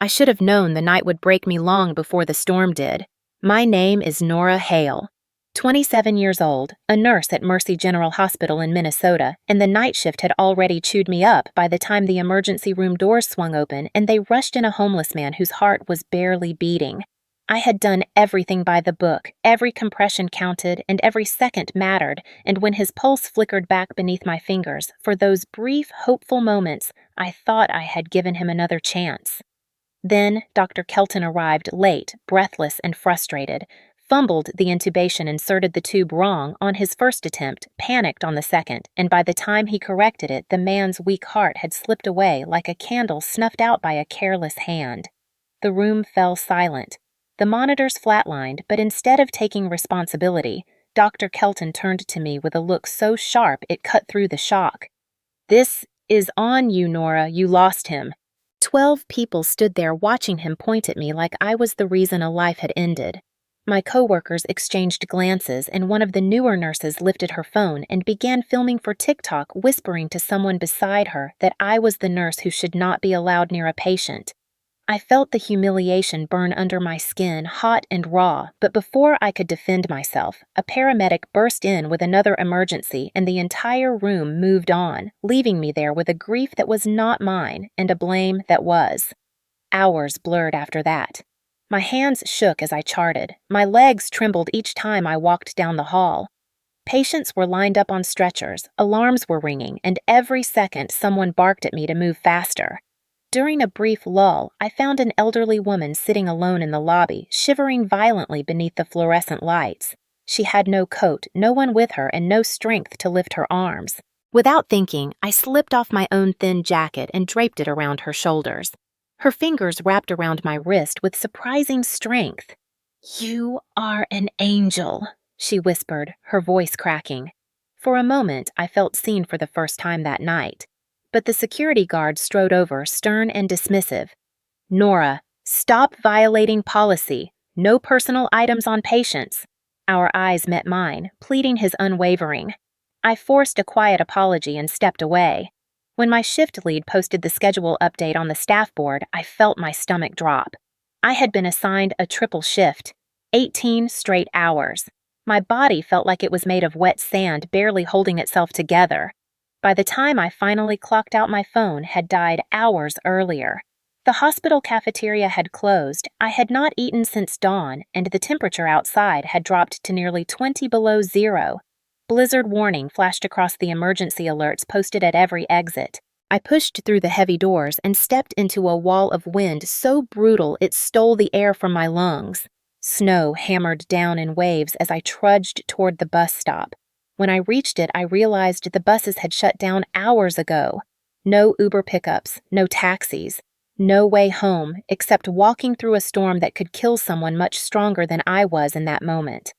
I should have known the night would break me long before the storm did. My name is Nora Hale, 27 years old, a nurse at Mercy General Hospital in Minnesota, and the night shift had already chewed me up by the time the emergency room doors swung open and they rushed in a homeless man whose heart was barely beating. I had done everything by the book, every compression counted, and every second mattered, and when his pulse flickered back beneath my fingers, for those brief, hopeful moments, I thought I had given him another chance. Then Dr. Kelton arrived late, breathless and frustrated, fumbled the intubation, inserted the tube wrong on his first attempt, panicked on the second, and by the time he corrected it, the man's weak heart had slipped away like a candle snuffed out by a careless hand. The room fell silent. The monitors flatlined, but instead of taking responsibility, Dr. Kelton turned to me with a look so sharp it cut through the shock. "This is on you, Nora. You lost him." 12 people stood there watching him point at me like I was the reason a life had ended. My coworkers exchanged glances, and one of the newer nurses lifted her phone and began filming for TikTok, whispering to someone beside her that I was the nurse who should not be allowed near a patient. I felt the humiliation burn under my skin, hot and raw, but before I could defend myself, a paramedic burst in with another emergency and the entire room moved on, leaving me there with a grief that was not mine and a blame that was. Hours blurred after that. My hands shook as I charted. My legs trembled each time I walked down the hall. Patients were lined up on stretchers, alarms were ringing, and every second someone barked at me to move faster. During a brief lull, I found an elderly woman sitting alone in the lobby, shivering violently beneath the fluorescent lights. She had no coat, no one with her, and no strength to lift her arms. Without thinking, I slipped off my own thin jacket and draped it around her shoulders. Her fingers wrapped around my wrist with surprising strength. "You are an angel," she whispered, her voice cracking. For a moment, I felt seen for the first time that night. But the security guard strode over, stern and dismissive. "Nora, stop violating policy. No personal items on patients." Our eyes met mine, pleading his unwavering. I forced a quiet apology and stepped away. When my shift lead posted the schedule update on the staff board, I felt my stomach drop. I had been assigned a triple shift, 18 straight hours. My body felt like it was made of wet sand, barely holding itself together. By the time I finally clocked out, my phone had died hours earlier. The hospital cafeteria had closed, I had not eaten since dawn, and the temperature outside had dropped to nearly 20 below zero. Blizzard warning flashed across the emergency alerts posted at every exit. I pushed through the heavy doors and stepped into a wall of wind so brutal it stole the air from my lungs. Snow hammered down in waves as I trudged toward the bus stop. When I reached it, I realized the buses had shut down hours ago. No Uber pickups, no taxis, no way home except walking through a storm that could kill someone much stronger than I was in that moment.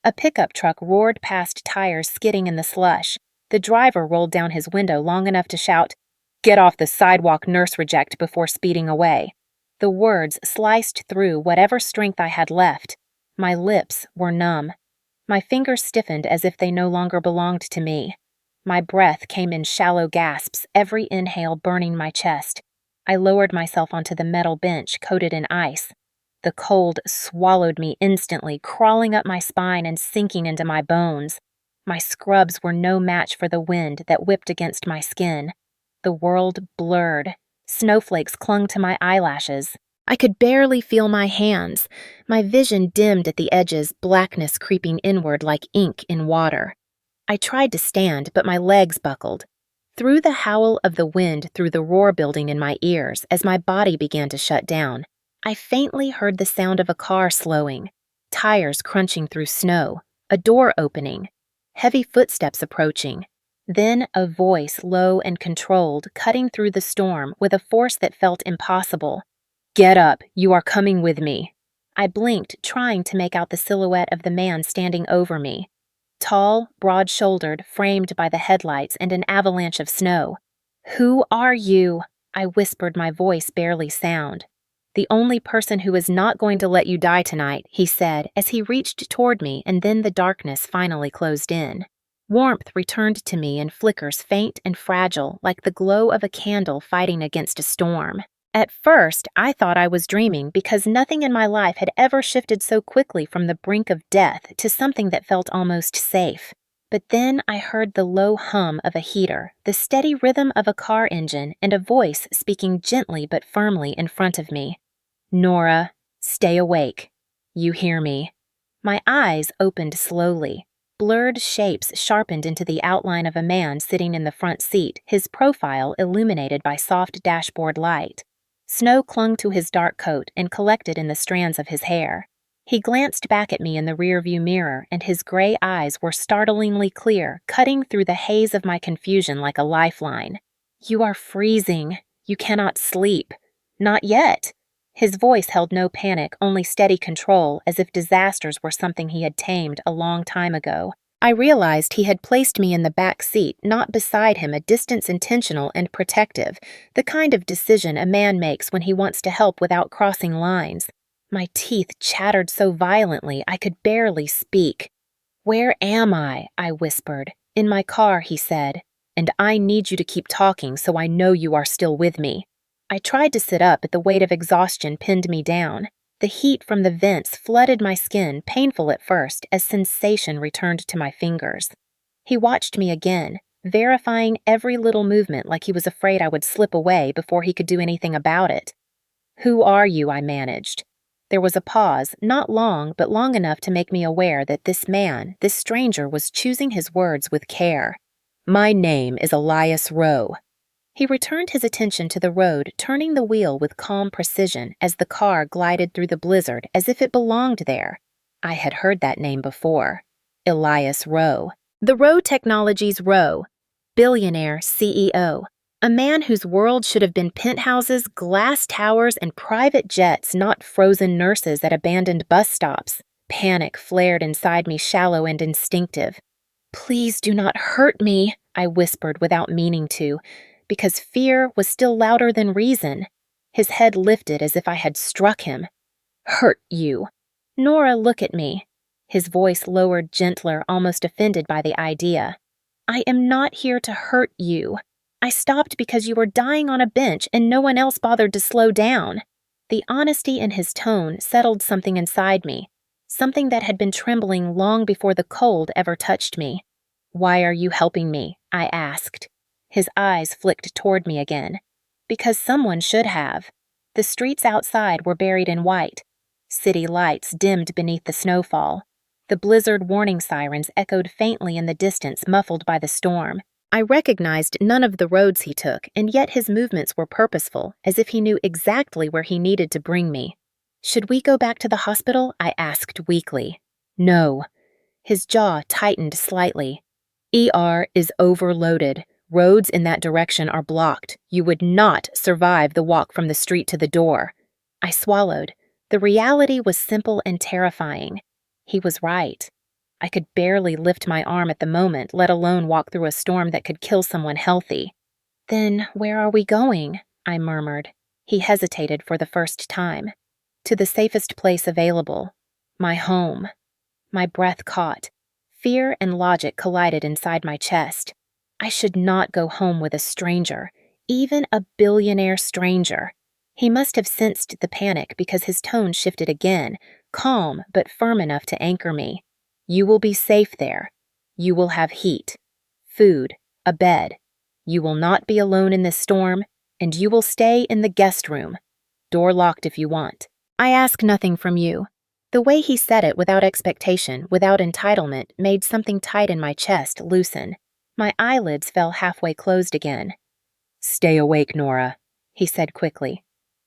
A pickup truck roared past, tires skidding in the slush. The driver rolled down his window long enough to shout, "Get off the sidewalk, nurse reject," before speeding away. The words sliced through whatever strength I had left. My lips were numb. My fingers stiffened as if they no longer belonged to me. My breath came in shallow gasps, every inhale burning my chest. I lowered myself onto the metal bench coated in ice. The cold swallowed me instantly, crawling up my spine and sinking into my bones. My scrubs were no match for the wind that whipped against my skin. The world blurred. Snowflakes clung to my eyelashes. I could barely feel my hands. My vision dimmed at the edges, blackness creeping inward like ink in water. I tried to stand, but my legs buckled. Through the howl of the wind, through the roar building in my ears, as my body began to shut down, I faintly heard the sound of a car slowing, tires crunching through snow, a door opening, heavy footsteps approaching. Then a voice, low and controlled, cutting through the storm with a force that felt impossible. "Get up, you are coming with me." I blinked, trying to make out the silhouette of the man standing over me. Tall, broad-shouldered, framed by the headlights and an avalanche of snow. "Who are you?" I whispered, my voice barely sound. "The only person who is not going to let you die tonight," he said as he reached toward me, and then the darkness finally closed in. Warmth returned to me in flickers, faint and fragile, like the glow of a candle fighting against a storm. At first, I thought I was dreaming because nothing in my life had ever shifted so quickly from the brink of death to something that felt almost safe. But then I heard the low hum of a heater, the steady rhythm of a car engine, and a voice speaking gently but firmly in front of me. "Nora, stay awake. You hear me." My eyes opened slowly. Blurred shapes sharpened into the outline of a man sitting in the front seat, his profile illuminated by soft dashboard light. Snow clung to his dark coat and collected in the strands of his hair. He glanced back at me in the rearview mirror, and his gray eyes were startlingly clear, cutting through the haze of my confusion like a lifeline. "You are freezing. You cannot sleep." "Not yet." His voice held no panic, only steady control, as if disasters were something he had tamed a long time ago. I realized he had placed me in the back seat, not beside him, a distance intentional and protective, the kind of decision a man makes when he wants to help without crossing lines. My teeth chattered so violently I could barely speak. "Where am I?" I whispered. "In my car," he said. "And I need you to keep talking so I know you are still with me." I tried to sit up, but the weight of exhaustion pinned me down. The heat from the vents flooded my skin, painful at first, as sensation returned to my fingers. He watched me again, verifying every little movement like he was afraid I would slip away before he could do anything about it. "Who are you?" I managed. There was a pause, not long, but long enough to make me aware that this man, this stranger, was choosing his words with care. "My name is Elias Rowe." He returned his attention to the road, turning the wheel with calm precision as the car glided through the blizzard as if it belonged there. I had heard that name before. Elias Rowe. The Rowe Technologies Rowe. Billionaire CEO. A man whose world should have been penthouses, glass towers, and private jets, not frozen nurses at abandoned bus stops. Panic flared inside me, shallow and instinctive. "Please do not hurt me," I whispered without meaning to, because fear was still louder than reason. His head lifted as if I had struck him. "Hurt you." "Nora, look at me." His voice lowered gentler, almost offended by the idea. "I am not here to hurt you. I stopped because you were dying on a bench and no one else bothered to slow down." The honesty in his tone settled something inside me, something that had been trembling long before the cold ever touched me. "Why are you helping me?" I asked. His eyes flicked toward me again. "Because someone should have." The streets outside were buried in white. City lights dimmed beneath the snowfall. The blizzard warning sirens echoed faintly in the distance, muffled by the storm. I recognized none of the roads he took, and yet his movements were purposeful, as if he knew exactly where he needed to bring me. "Should we go back to the hospital?" I asked weakly. "No." His jaw tightened slightly. "ER is overloaded. Roads in that direction are blocked. You would not survive the walk from the street to the door." I swallowed. The reality was simple and terrifying. He was right. I could barely lift my arm at the moment, let alone walk through a storm that could kill someone healthy. "Then where are we going?" I murmured. He hesitated for the first time. "To the safest place available. My home." My breath caught. Fear and logic collided inside my chest. I should not go home with a stranger, even a billionaire stranger. He must have sensed the panic because his tone shifted again, calm but firm enough to anchor me. "You will be safe there. You will have heat, food, a bed. You will not be alone in this storm, and you will stay in the guest room. Door locked if you want. I ask nothing from you." The way he said it without expectation, without entitlement, made something tight in my chest loosen. My eyelids fell halfway closed again. "Stay awake, Nora," he said quickly.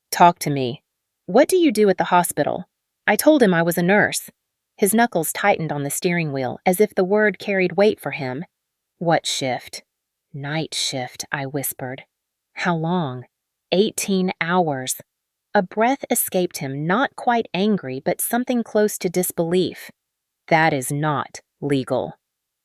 "Talk to me. What do you do at the hospital?" I told him I was a nurse. His knuckles tightened on the steering wheel, as if the word carried weight for him. "What shift?" "Night shift," I whispered. "How long?" 18 hours. A breath escaped him, not quite angry, but something close to disbelief. "That is not legal."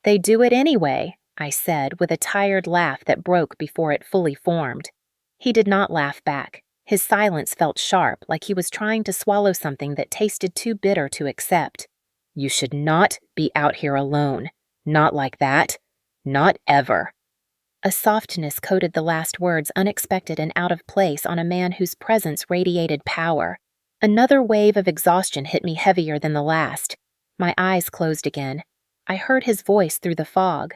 "They do it anyway," I said, with a tired laugh that broke before it fully formed. He did not laugh back. His silence felt sharp, like he was trying to swallow something that tasted too bitter to accept. "You should not be out here alone. Not like that. Not ever." A softness coated the last words, unexpected and out of place on a man whose presence radiated power. Another wave of exhaustion hit me heavier than the last. My eyes closed again. I heard his voice through the fog.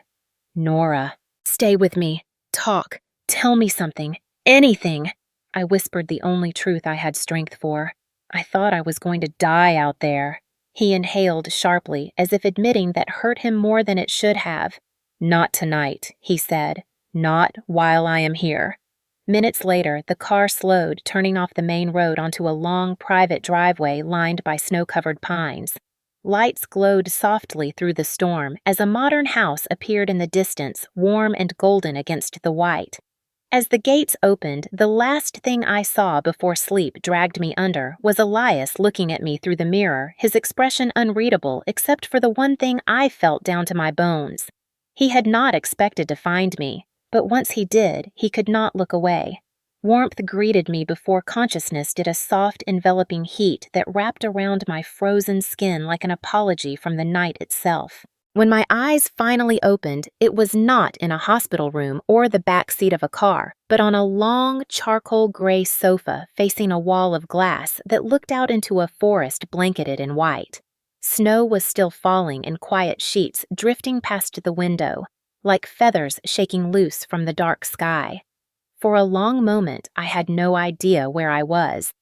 Nora, stay with me. Talk. Tell me something. Anything. I whispered the only truth I had strength for. I thought I was going to die out there. He inhaled sharply, as if admitting that hurt him more than it should have. Not tonight, he said. Not while I am here. Minutes later, the car slowed, turning off the main road onto a long, private driveway lined by snow-covered pines. Lights glowed softly through the storm as a modern house appeared in the distance, warm and golden against the white. As the gates opened, the last thing I saw before sleep dragged me under was Elias looking at me through the mirror, his expression unreadable except for the one thing I felt down to my bones. He had not expected to find me, but once he did, he could not look away. Warmth greeted me before consciousness did a soft, enveloping heat that wrapped around my frozen skin like an apology from the night itself. When my eyes finally opened, it was not in a hospital room or the back seat of a car, but on a long, charcoal gray sofa facing a wall of glass that looked out into a forest blanketed in white. Snow was still falling in quiet sheets drifting past the window, like feathers shaking loose from the dark sky. For a long moment, I had no idea where I was.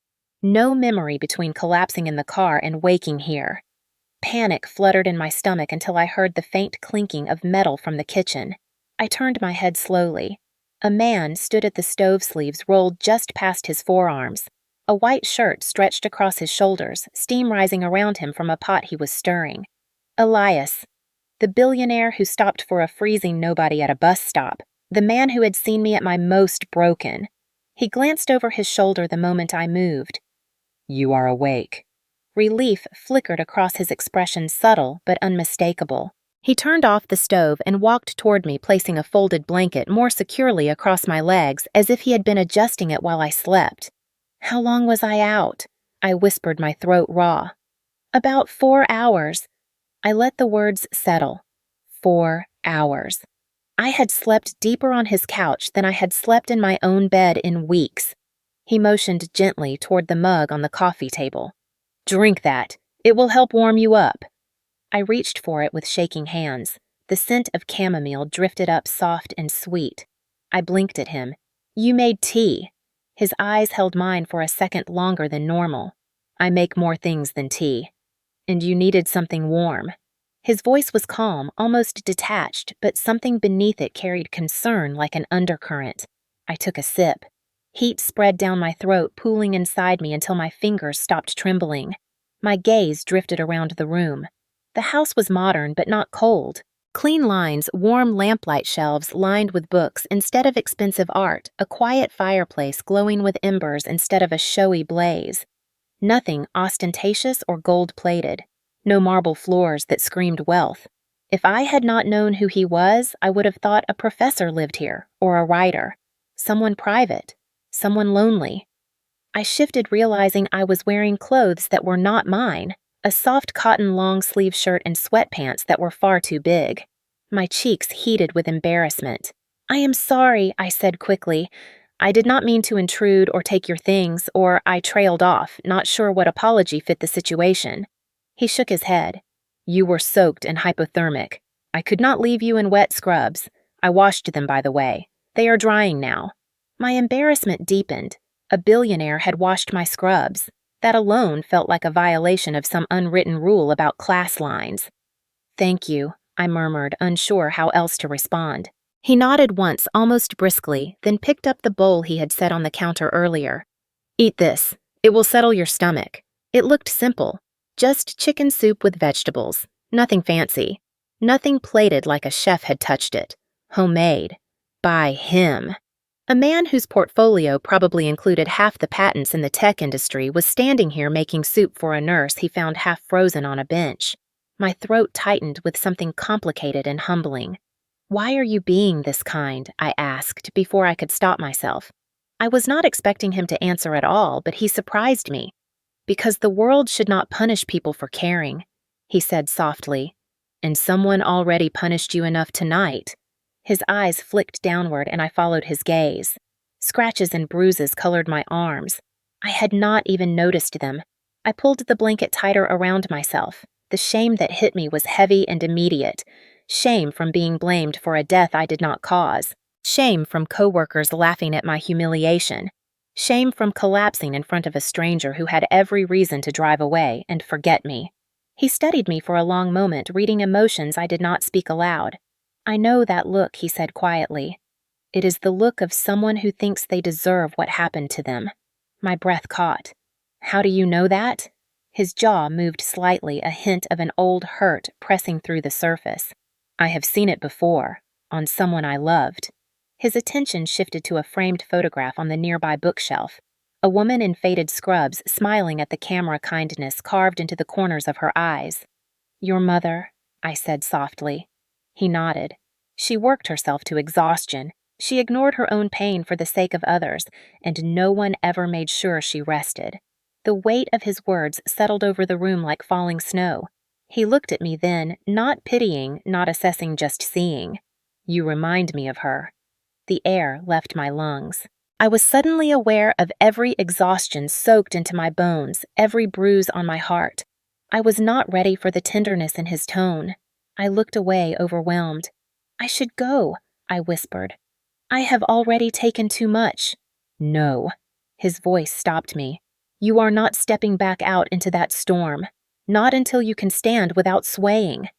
No memory between collapsing in the car and waking here. Panic fluttered in my stomach until I heard the faint clinking of metal from the kitchen. I turned my head slowly. A man stood at the stove sleeves rolled just past his forearms. A white shirt stretched across his shoulders, steam rising around him from a pot he was stirring. Elias, the billionaire who stopped for a freezing nobody at a bus stop, the man who had seen me at my most broken. He glanced over his shoulder the moment I moved. "You are awake." Relief flickered across his expression, subtle but unmistakable. He turned off the stove and walked toward me, placing a folded blanket more securely across my legs, as if he had been adjusting it while I slept. How long was I out? I whispered, my throat raw. About 4 hours. I let the words settle. 4 hours. I had slept deeper on his couch than I had slept in my own bed in weeks. He motioned gently toward the mug on the coffee table. "Drink that. It will help warm you up." I reached for it with shaking hands. The scent of chamomile drifted up soft and sweet. I blinked at him. "You made tea." His eyes held mine for a second longer than normal. "I make more things than tea. And you needed something warm." His voice was calm, almost detached, but something beneath it carried concern like an undercurrent. I took a sip. Heat spread down my throat, pooling inside me until my fingers stopped trembling. My gaze drifted around the room. The house was modern but not cold. Clean lines, warm lamplight shelves lined with books instead of expensive art, a quiet fireplace glowing with embers instead of a showy blaze. Nothing ostentatious or gold-plated. No marble floors that screamed wealth. If I had not known who he was, I would have thought a professor lived here, or a writer. Someone private. Someone lonely. I shifted, realizing I was wearing clothes that were not mine, a soft cotton long-sleeve shirt and sweatpants that were far too big. My cheeks heated with embarrassment. "I am sorry," I said quickly. "I did not mean to intrude or take your things," or I trailed off, not sure what apology fit the situation. He shook his head. "You were soaked and hypothermic. I could not leave you in wet scrubs. I washed them, by the way. They are drying now." My embarrassment deepened. A billionaire had washed my scrubs. That alone felt like a violation of some unwritten rule about class lines. "Thank you," I murmured, unsure how else to respond. He nodded once, almost briskly, then picked up the bowl he had set on the counter earlier. "Eat this. It will settle your stomach." It looked simple. Just chicken soup with vegetables. Nothing fancy. Nothing plated like a chef had touched it. Homemade. By him. A man whose portfolio probably included half the patents in the tech industry was standing here making soup for a nurse he found half frozen on a bench. My throat tightened with something complicated and humbling. "Why are you being this kind?" I asked before I could stop myself. I was not expecting him to answer at all, but he surprised me. "Because the world should not punish people for caring," he said softly. "And someone already punished you enough tonight." His eyes flicked downward and I followed his gaze. Scratches and bruises colored my arms. I had not even noticed them. I pulled the blanket tighter around myself. The shame that hit me was heavy and immediate. Shame from being blamed for a death I did not cause. Shame from coworkers laughing at my humiliation. Shame from collapsing in front of a stranger who had every reason to drive away and forget me. He studied me for a long moment, reading emotions I did not speak aloud. "I know that look," he said quietly. "It is the look of someone who thinks they deserve what happened to them." My breath caught. "How do you know that?" His jaw moved slightly, a hint of an old hurt pressing through the surface. "I have seen it before, on someone I loved." His attention shifted to a framed photograph on the nearby bookshelf. A woman in faded scrubs, smiling at the camera, kindness carved into the corners of her eyes. "Your mother," I said softly. He nodded. She worked herself to exhaustion. She ignored her own pain for the sake of others, and no one ever made sure she rested. The weight of his words settled over the room like falling snow. He looked at me then, not pitying, not assessing, just seeing. "You remind me of her." The air left my lungs. I was suddenly aware of every exhaustion soaked into my bones, every bruise on my heart. I was not ready for the tenderness in his tone. I looked away, overwhelmed. "I should go," I whispered. "I have already taken too much." "No." His voice stopped me. "You are not stepping back out into that storm. Not until you can stand without swaying."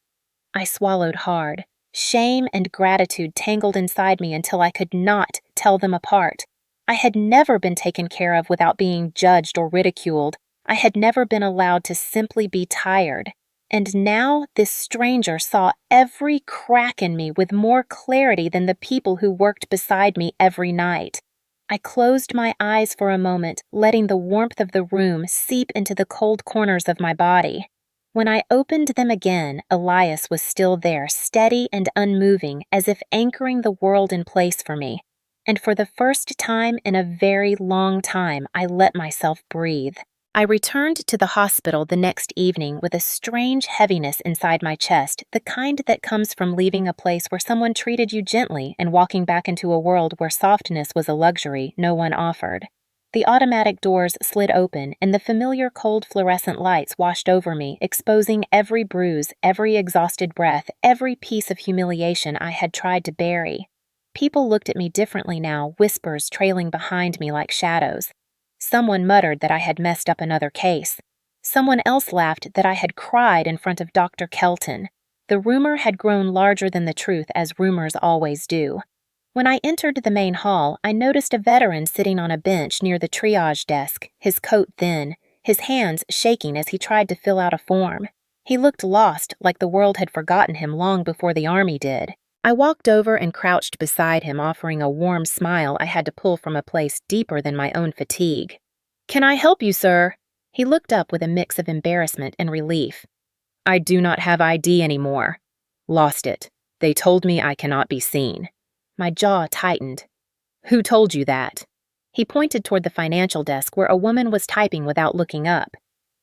I swallowed hard. Shame and gratitude tangled inside me until I could not tell them apart. I had never been taken care of without being judged or ridiculed. I had never been allowed to simply be tired. And now this stranger saw every crack in me with more clarity than the people who worked beside me every night. I closed my eyes for a moment, letting the warmth of the room seep into the cold corners of my body. When I opened them again, Elias was still there, steady and unmoving, as if anchoring the world in place for me. And for the first time in a very long time, I let myself breathe. I returned to the hospital the next evening with a strange heaviness inside my chest, the kind that comes from leaving a place where someone treated you gently and walking back into a world where softness was a luxury no one offered. The automatic doors slid open, and the familiar cold fluorescent lights washed over me, exposing every bruise, every exhausted breath, every piece of humiliation I had tried to bury. People looked at me differently now, whispers trailing behind me like shadows. Someone muttered that I had messed up another case. Someone else laughed that I had cried in front of Dr. Kelton. The rumor had grown larger than the truth, as rumors always do. When I entered the main hall, I noticed a veteran sitting on a bench near the triage desk, his coat thin, his hands shaking as he tried to fill out a form. He looked lost, like the world had forgotten him long before the army did. I walked over and crouched beside him, offering a warm smile I had to pull from a place deeper than my own fatigue. "Can I help you, sir?" He looked up with a mix of embarrassment and relief. "I do not have ID anymore. Lost it. They told me I cannot be seen." My jaw tightened. "Who told you that?" He pointed toward the financial desk where a woman was typing without looking up.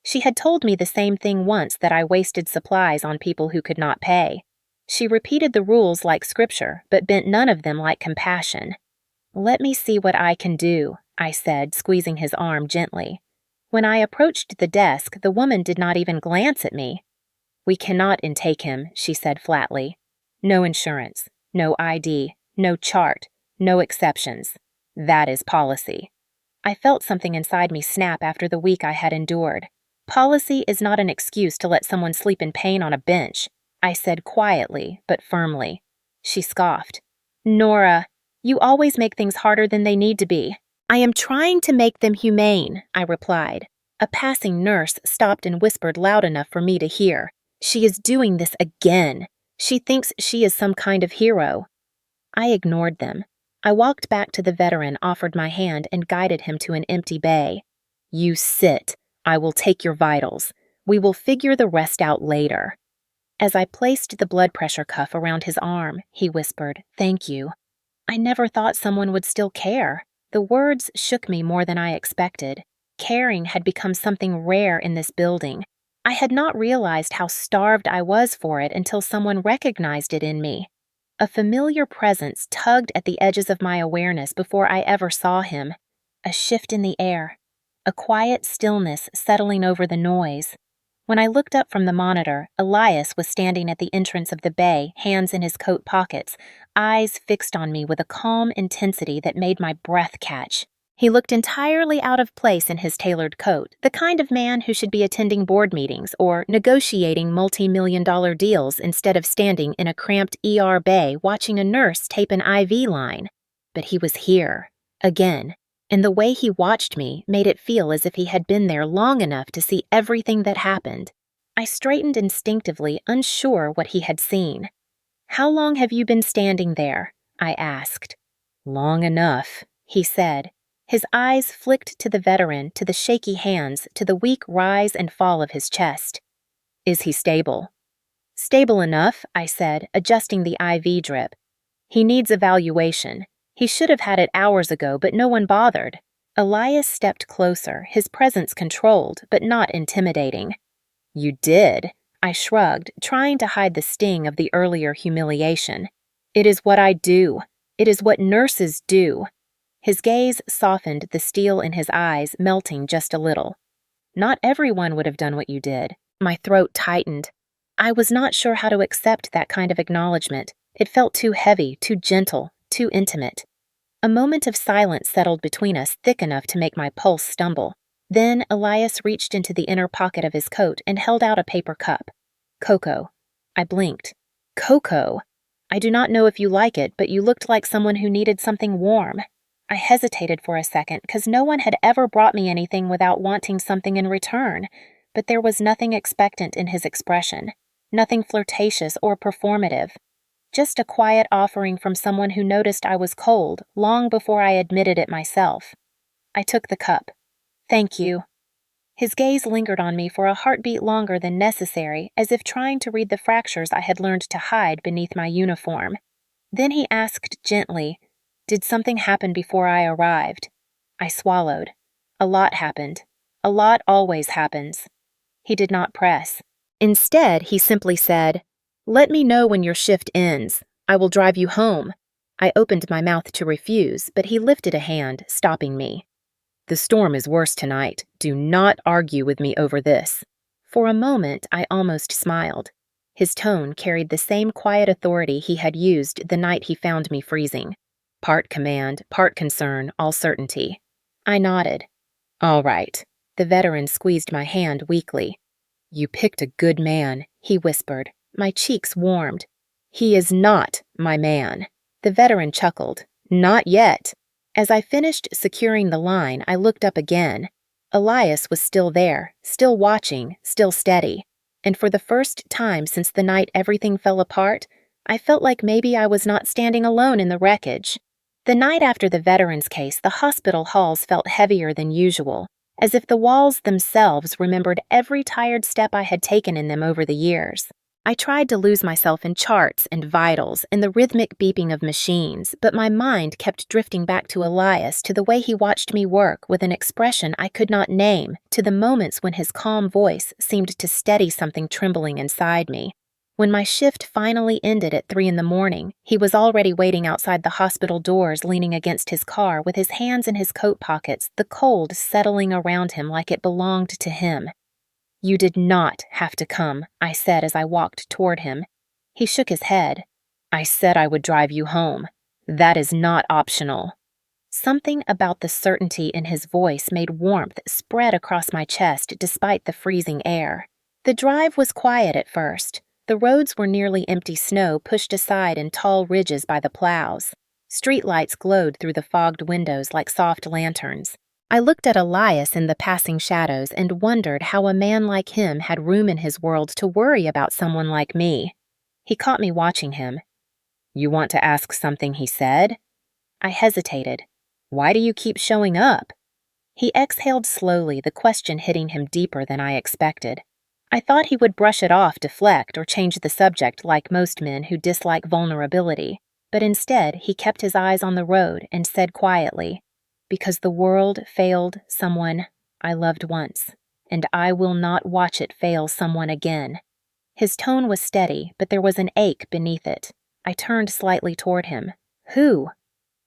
She had told me the same thing once, that I wasted supplies on people who could not pay. She repeated the rules like scripture, but bent none of them like compassion. "Let me see what I can do," I said, squeezing his arm gently. When I approached the desk, the woman did not even glance at me. "We cannot intake him," she said flatly. "No insurance, no ID. No chart, no exceptions. That is policy." I felt something inside me snap after the week I had endured. "Policy is not an excuse to let someone sleep in pain on a bench," I said quietly but firmly. She scoffed. "Nora, you always make things harder than they need to be." "I am trying to make them humane," I replied. A passing nurse stopped and whispered loud enough for me to hear. "She is doing this again. She thinks she is some kind of hero." I ignored them. I walked back to the veteran, offered my hand, and guided him to an empty bay. "You sit. I will take your vitals. We will figure the rest out later." As I placed the blood pressure cuff around his arm, he whispered, "Thank you." I never thought someone would still care. The words shook me more than I expected. Caring had become something rare in this building. I had not realized how starved I was for it until someone recognized it in me. A familiar presence tugged at the edges of my awareness before I ever saw him. A shift in the air. A quiet stillness settling over the noise. When I looked up from the monitor, Elias was standing at the entrance of the bay, hands in his coat pockets, eyes fixed on me with a calm intensity that made my breath catch. He looked entirely out of place in his tailored coat, the kind of man who should be attending board meetings or negotiating multi-million-dollar deals instead of standing in a cramped ER bay watching a nurse tape an IV line. But he was here, again, and the way he watched me made it feel as if he had been there long enough to see everything that happened. I straightened instinctively, unsure what he had seen. "How long have you been standing there?" I asked. "Long enough," he said. His eyes flicked to the veteran, to the shaky hands, to the weak rise and fall of his chest. "Is he stable?" "Stable enough," I said, adjusting the IV drip. "He needs evaluation. He should have had it hours ago, but no one bothered." Elias stepped closer, his presence controlled, but not intimidating. "You did?" I shrugged, trying to hide the sting of the earlier humiliation. "It is what I do. It is what nurses do." His gaze softened, the steel in his eyes melting just a little. "Not everyone would have done what you did." My throat tightened. I was not sure how to accept that kind of acknowledgement. It felt too heavy, too gentle, too intimate. A moment of silence settled between us, thick enough to make my pulse stumble. Then Elias reached into the inner pocket of his coat and held out a paper cup. "Cocoa." I blinked. "Cocoa? I do not know if you like it, but you looked like someone who needed something warm." I hesitated for a second, because no one had ever brought me anything without wanting something in return, but there was nothing expectant in his expression, nothing flirtatious or performative. Just a quiet offering from someone who noticed I was cold long before I admitted it myself. I took the cup. "Thank you." His gaze lingered on me for a heartbeat longer than necessary, as if trying to read the fractures I had learned to hide beneath my uniform. Then he asked gently, "Did something happen before I arrived?" I swallowed. "A lot happened. A lot always happens." He did not press. Instead, he simply said, "Let me know when your shift ends. I will drive you home." I opened my mouth to refuse, but he lifted a hand, stopping me. "The storm is worse tonight. Do not argue with me over this." For a moment, I almost smiled. His tone carried the same quiet authority he had used the night he found me freezing. Part command, part concern, all certainty. I nodded. "All right." The veteran squeezed my hand weakly. "You picked a good man," he whispered. My cheeks warmed. "He is not my man." The veteran chuckled. "Not yet." As I finished securing the line, I looked up again. Elias was still there, still watching, still steady. And for the first time since the night everything fell apart, I felt like maybe I was not standing alone in the wreckage. The night after the veterans' case, the hospital halls felt heavier than usual, as if the walls themselves remembered every tired step I had taken in them over the years. I tried to lose myself in charts and vitals and the rhythmic beeping of machines, but my mind kept drifting back to Elias, to the way he watched me work with an expression I could not name, to the moments when his calm voice seemed to steady something trembling inside me. When my shift finally ended at 3 a.m, he was already waiting outside the hospital doors, leaning against his car with his hands in his coat pockets, the cold settling around him like it belonged to him. "You did not have to come," I said as I walked toward him. He shook his head. "I said I would drive you home. That is not optional." Something about the certainty in his voice made warmth spread across my chest despite the freezing air. The drive was quiet at first. The roads were nearly empty snow pushed aside in tall ridges by the plows. Streetlights glowed through the fogged windows like soft lanterns. I looked at Elias in the passing shadows and wondered how a man like him had room in his world to worry about someone like me. He caught me watching him. "You want to ask something he said?" I hesitated. "Why do you keep showing up?" He exhaled slowly, the question hitting him deeper than I expected. I thought he would brush it off, deflect, or change the subject like most men who dislike vulnerability, but instead he kept his eyes on the road and said quietly, "Because the world failed someone I loved once, and I will not watch it fail someone again." His tone was steady, but there was an ache beneath it. I turned slightly toward him. Who?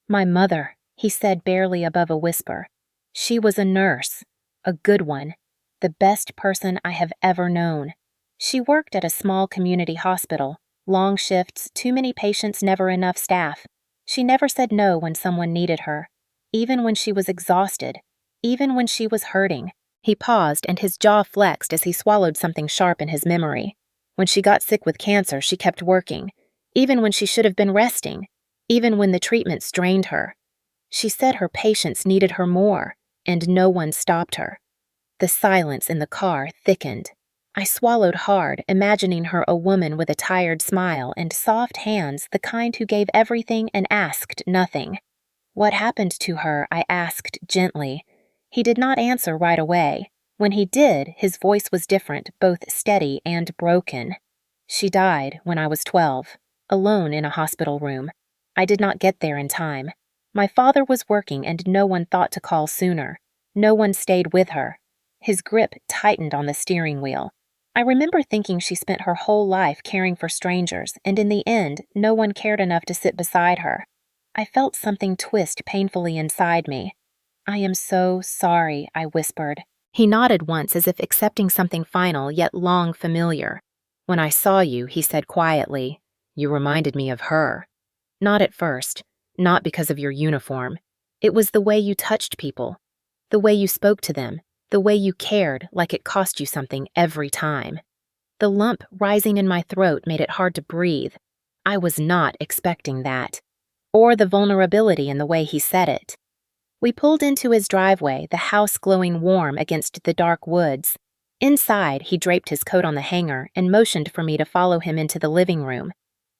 My mother, he said barely above a whisper. She was a nurse, a good one, the best person I have ever known. She worked at a small community hospital, long shifts, too many patients, never enough staff. She never said no when someone needed her, even when she was exhausted, even when she was hurting. He paused and his jaw flexed as he swallowed something sharp in his memory. When she got sick with cancer, she kept working, even when she should have been resting, even when the treatment strained her. She said her patients needed her more, and no one stopped her. The silence in the car thickened. I swallowed hard, imagining her a woman with a tired smile and soft hands, the kind who gave everything and asked nothing. What happened to her? I asked gently. He did not answer right away. When he did, his voice was different, both steady and broken. She died when I was 12, alone in a hospital room. I did not get there in time. My father was working and no one thought to call sooner. No one stayed with her. His grip tightened on the steering wheel. I remember thinking she spent her whole life caring for strangers, and in the end, no one cared enough to sit beside her. I felt something twist painfully inside me. I am so sorry, I whispered. He nodded once as if accepting something final yet long familiar. When I saw you, he said quietly, you reminded me of her. Not at first, not because of your uniform. It was the way you touched people, the way you spoke to them, the way you cared like it cost you something every time. The lump rising in my throat made it hard to breathe. I was not expecting that, or the vulnerability in the way he said it. We pulled into his driveway, the house glowing warm against the dark woods. Inside, he draped his coat on the hanger and motioned for me to follow him into the living room.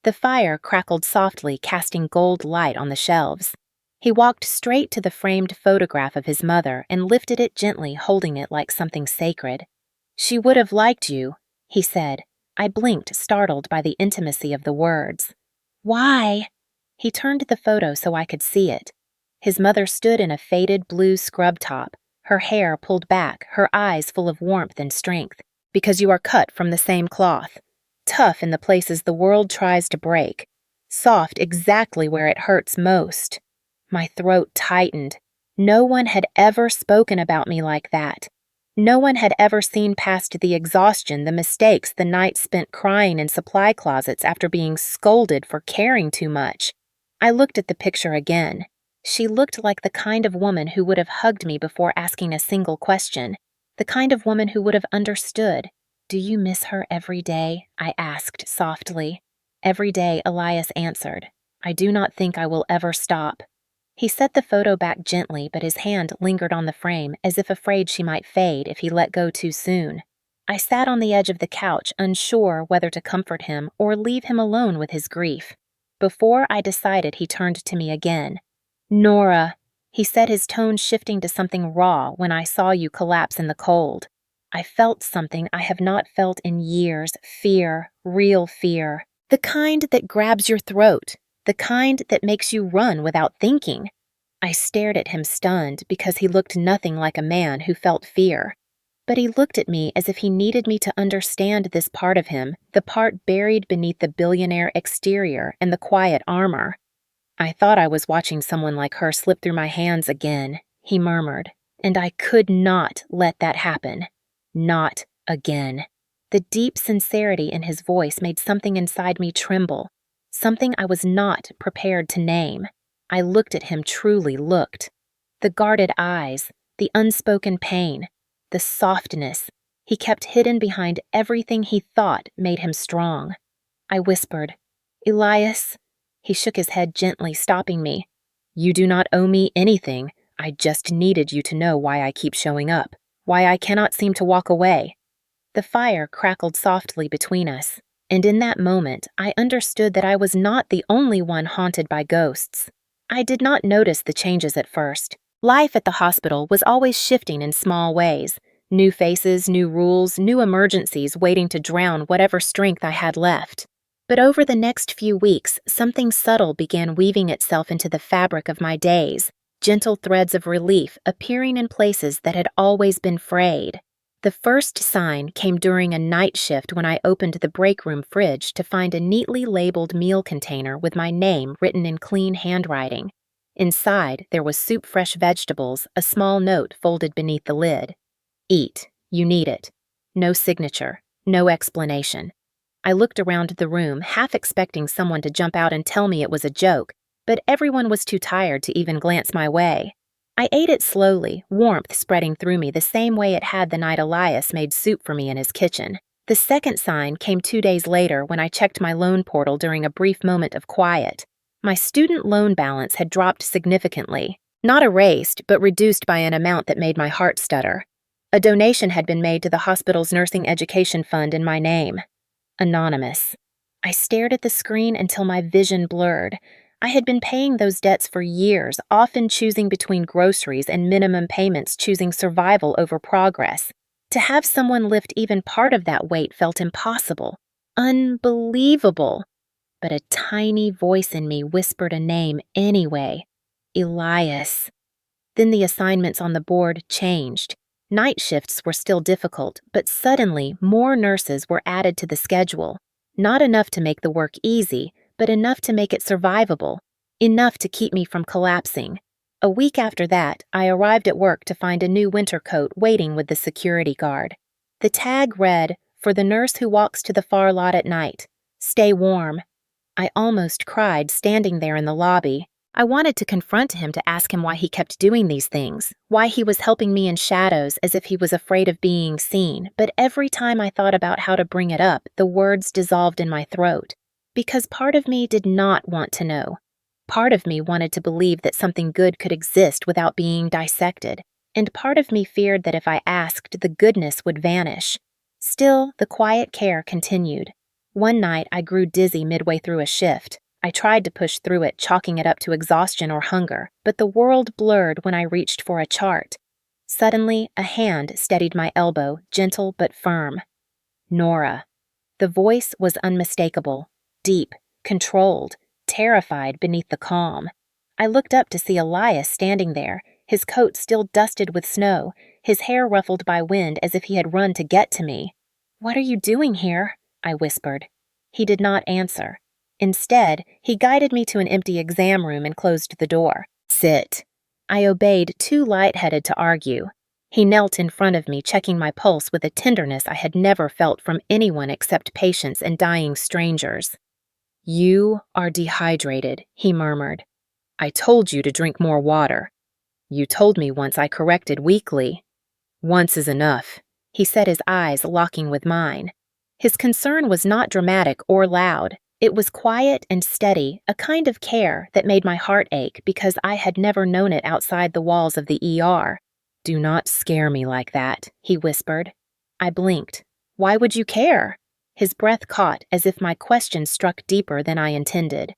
The fire crackled softly, casting gold light on the shelves. He walked straight to the framed photograph of his mother and lifted it gently, holding it like something sacred. She would have liked you, he said. I blinked, startled by the intimacy of the words. Why? He turned the photo so I could see it. His mother stood in a faded blue scrub top, her hair pulled back, her eyes full of warmth and strength. Because you are cut from the same cloth. Tough in the places the world tries to break. Soft exactly where it hurts most. My throat tightened. No one had ever spoken about me like that. No one had ever seen past the exhaustion, the mistakes, the nights spent crying in supply closets after being scolded for caring too much. I looked at the picture again. She looked like the kind of woman who would have hugged me before asking a single question. The kind of woman who would have understood. Do you miss her every day? I asked softly. Every day, Elias answered. I do not think I will ever stop. He set the photo back gently, but his hand lingered on the frame as if afraid she might fade if he let go too soon. I sat on the edge of the couch, unsure whether to comfort him or leave him alone with his grief. Before I decided, he turned to me again. Nora, he said, his tone shifting to something raw when I saw you collapse in the cold. I felt something I have not felt in years, fear, real fear. The kind that grabs your throat. The kind that makes you run without thinking. I stared at him stunned because he looked nothing like a man who felt fear. But he looked at me as if he needed me to understand this part of him, the part buried beneath the billionaire exterior and the quiet armor. I thought I was watching someone like her slip through my hands again, he murmured, and I could not let that happen. Not again. The deep sincerity in his voice made something inside me tremble. Something I was not prepared to name. I looked at him, truly looked. The guarded eyes, the unspoken pain, the softness he kept hidden behind everything he thought made him strong. I whispered, Elias. He shook his head gently, stopping me. You do not owe me anything. I just needed you to know why I keep showing up, why I cannot seem to walk away. The fire crackled softly between us. And in that moment, I understood that I was not the only one haunted by ghosts. I did not notice the changes at first. Life at the hospital was always shifting in small ways. New faces, new rules, new emergencies waiting to drown whatever strength I had left. But over the next few weeks, something subtle began weaving itself into the fabric of my days, gentle threads of relief appearing in places that had always been frayed. The first sign came during a night shift when I opened the break room fridge to find a neatly labeled meal container with my name written in clean handwriting. Inside, there was soup-fresh vegetables, a small note folded beneath the lid. Eat. You need it. No signature. No explanation. I looked around the room, half expecting someone to jump out and tell me it was a joke, but everyone was too tired to even glance my way. I ate it slowly, warmth spreading through me the same way it had the night Elias made soup for me in his kitchen. The second sign came 2 days later when I checked my loan portal during a brief moment of quiet. My student loan balance had dropped significantly, not erased, but reduced by an amount that made my heart stutter. A donation had been made to the hospital's nursing education fund in my name. Anonymous. I stared at the screen until my vision blurred. I had been paying those debts for years, often choosing between groceries and minimum payments, choosing survival over progress. To have someone lift even part of that weight felt impossible. Unbelievable. But a tiny voice in me whispered a name anyway. Elias. Then the assignments on the board changed. Night shifts were still difficult, but suddenly more nurses were added to the schedule. Not enough to make the work easy, but enough to make it survivable, enough to keep me from collapsing. A week after that, I arrived at work to find a new winter coat waiting with the security guard. The tag read, "For the nurse who walks to the far lot at night. Stay warm." I almost cried standing there in the lobby. I wanted to confront him to ask him why he kept doing these things, why he was helping me in shadows as if he was afraid of being seen, but every time I thought about how to bring it up, the words dissolved in my throat. Because part of me did not want to know. Part of me wanted to believe that something good could exist without being dissected, and part of me feared that if I asked, the goodness would vanish. Still, the quiet care continued. One night, I grew dizzy midway through a shift. I tried to push through it, chalking it up to exhaustion or hunger, but the world blurred when I reached for a chart. Suddenly, a hand steadied my elbow, gentle but firm. Nora. The voice was unmistakable. Deep, controlled, terrified beneath the calm. I looked up to see Elias standing there, his coat still dusted with snow, his hair ruffled by wind as if he had run to get to me. "What are you doing here?" I whispered. He did not answer. Instead, he guided me to an empty exam room and closed the door. "Sit." I obeyed, too lightheaded to argue. He knelt in front of me, checking my pulse with a tenderness I had never felt from anyone except patients and dying strangers. "You are dehydrated," he murmured. "I told you to drink more water. You told me once I corrected weakly. Once is enough," he said, his eyes locking with mine. His concern was not dramatic or loud. It was quiet and steady, a kind of care that made my heart ache because I had never known it outside the walls of the ER. "Do not scare me like that," he whispered. I blinked. "Why would you care?" His breath caught as if my question struck deeper than I intended.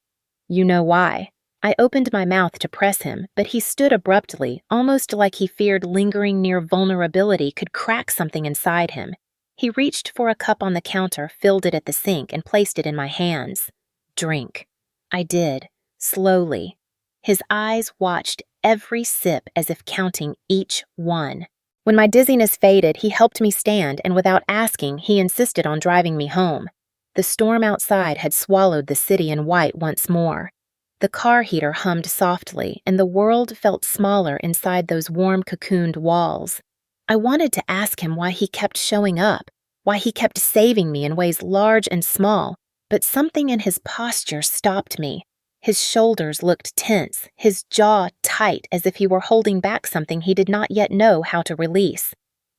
"You know why." I opened my mouth to press him, but he stood abruptly, almost like he feared lingering near vulnerability could crack something inside him. He reached for a cup on the counter, filled it at the sink, and placed it in my hands. "Drink." I did, slowly. His eyes watched every sip as if counting each one. When my dizziness faded, he helped me stand, and without asking, he insisted on driving me home. The storm outside had swallowed the city in white once more. The car heater hummed softly, and the world felt smaller inside those warm cocooned walls. I wanted to ask him why he kept showing up, why he kept saving me in ways large and small, but something in his posture stopped me. His shoulders looked tense, his jaw tight as if he were holding back something he did not yet know how to release.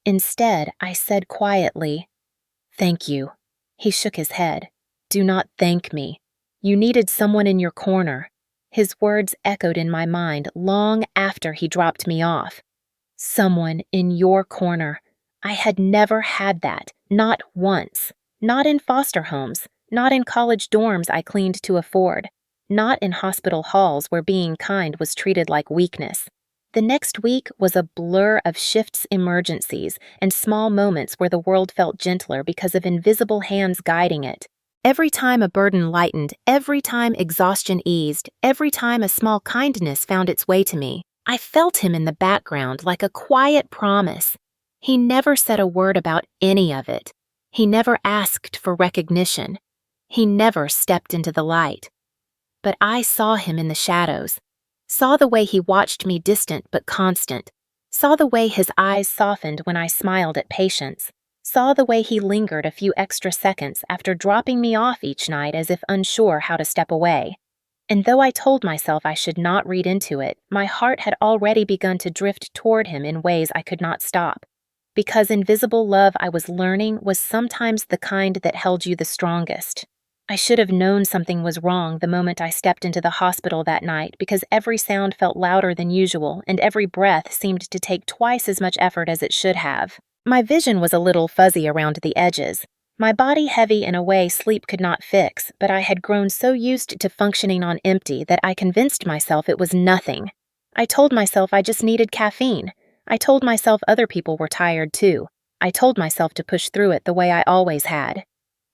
Instead, I said quietly, "Thank you." He shook his head. "Do not thank me. You needed someone in your corner." His words echoed in my mind long after he dropped me off. Someone in your corner. I had never had that, not once. Not in foster homes, not in college dorms I cleaned to afford. Not in hospital halls where being kind was treated like weakness. The next week was a blur of shifts, emergencies, and small moments where the world felt gentler because of invisible hands guiding it. Every time a burden lightened, every time exhaustion eased, every time a small kindness found its way to me, I felt him in the background like a quiet promise. He never said a word about any of it. He never asked for recognition. He never stepped into the light. But I saw him in the shadows, saw the way he watched me distant but constant, saw the way his eyes softened when I smiled at patience, saw the way he lingered a few extra seconds after dropping me off each night as if unsure how to step away. And though I told myself I should not read into it, my heart had already begun to drift toward him in ways I could not stop. Because invisible love I was learning was sometimes the kind that held you the strongest. I should have known something was wrong the moment I stepped into the hospital that night because every sound felt louder than usual and every breath seemed to take twice as much effort as it should have. My vision was a little fuzzy around the edges. My body heavy in a way sleep could not fix, but I had grown so used to functioning on empty that I convinced myself it was nothing. I told myself I just needed caffeine. I told myself other people were tired too. I told myself to push through it the way I always had.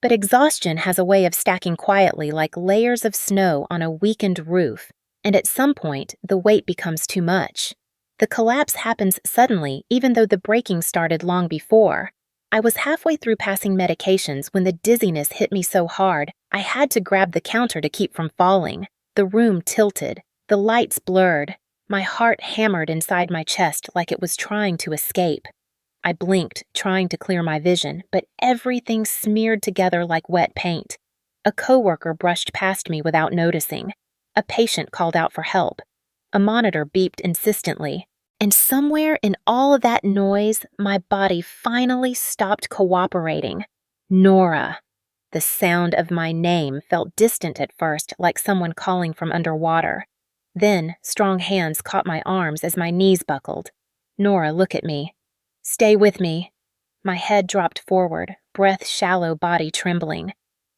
But exhaustion has a way of stacking quietly like layers of snow on a weakened roof, and at some point, the weight becomes too much. The collapse happens suddenly, even though the breaking started long before. I was halfway through passing medications when the dizziness hit me so hard, I had to grab the counter to keep from falling. The room tilted, the lights blurred. My heart hammered inside my chest like it was trying to escape. I blinked, trying to clear my vision, but everything smeared together like wet paint. A coworker brushed past me without noticing. A patient called out for help. A monitor beeped insistently. And somewhere in all of that noise, my body finally stopped cooperating. Nora. The sound of my name felt distant at first, like someone calling from underwater. Then, strong hands caught my arms as my knees buckled. Nora, look at me. Stay with me. My head dropped forward, breath shallow, body trembling.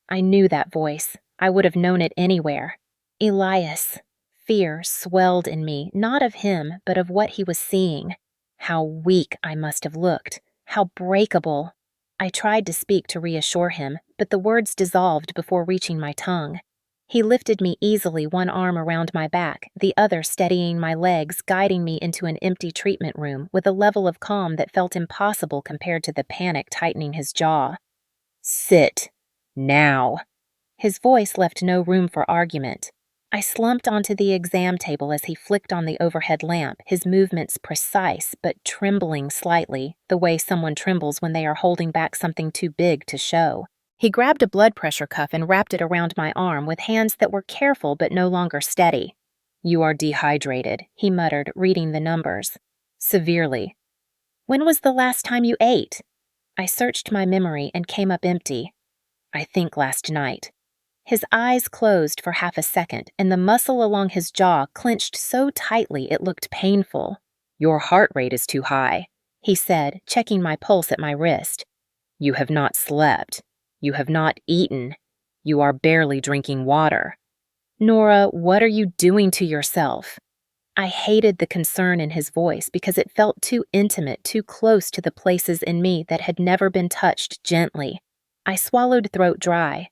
I knew that voice. I would have known it anywhere. Elias. Fear swelled in me, not of him, but of what he was seeing. How weak I must have looked. How breakable. I tried to speak to reassure him, but the words dissolved before reaching my tongue. He lifted me easily, one arm around my back, the other steadying my legs, guiding me into an empty treatment room with a level of calm that felt impossible compared to the panic tightening his jaw. Sit. Now. His voice left no room for argument. I slumped onto the exam table as he flicked on the overhead lamp, his movements precise but trembling slightly, the way someone trembles when they are holding back something too big to show. He grabbed a blood pressure cuff and wrapped it around my arm with hands that were careful but no longer steady. You are dehydrated, he muttered, reading the numbers. Severely. When was the last time you ate? I searched my memory and came up empty. I think last night. His eyes closed for half a second, and the muscle along his jaw clenched so tightly it looked painful. Your heart rate is too high, he said, checking my pulse at my wrist. You have not slept. You have not eaten. You are barely drinking water. Nora, what are you doing to yourself? I hated the concern in his voice because it felt too intimate, too close to the places in me that had never been touched gently. I swallowed throat dry.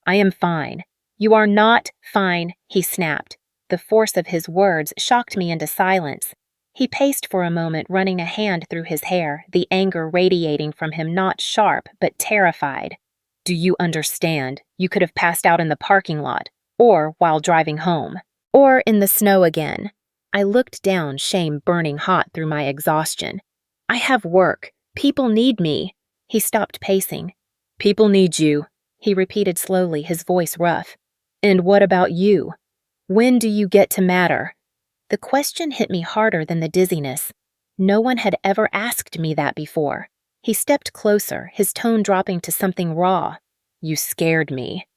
I am fine. You are not fine, he snapped. The force of his words shocked me into silence. He paced for a moment, running a hand through his hair, the anger radiating from him not sharp, but terrified. Do you understand? You could have passed out in the parking lot, or while driving home, or in the snow again. I looked down, shame burning hot through my exhaustion. I have work. People need me. He stopped pacing. People need you, he repeated slowly, his voice rough. And what about you? When do you get to matter? The question hit me harder than the dizziness. No one had ever asked me that before. He stepped closer, his tone dropping to something raw. You scared me.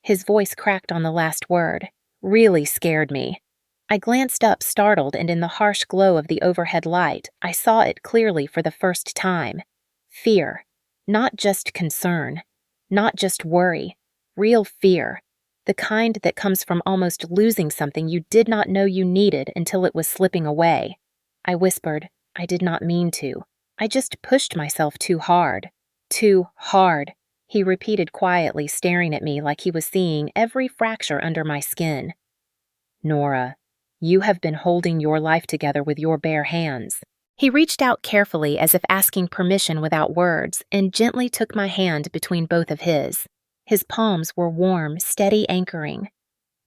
His voice cracked on the last word. Really scared me. I glanced up, startled, and in the harsh glow of the overhead light, I saw it clearly for the first time. Fear. Not just concern. Not just worry. Real fear. The kind that comes from almost losing something you did not know you needed until it was slipping away. I whispered, I did not mean to. I just pushed myself too hard. Too hard, he repeated quietly, staring at me like he was seeing every fracture under my skin. Nora, you have been holding your life together with your bare hands. He reached out carefully as if asking permission without words and gently took my hand between both of his. His palms were warm, steady anchoring.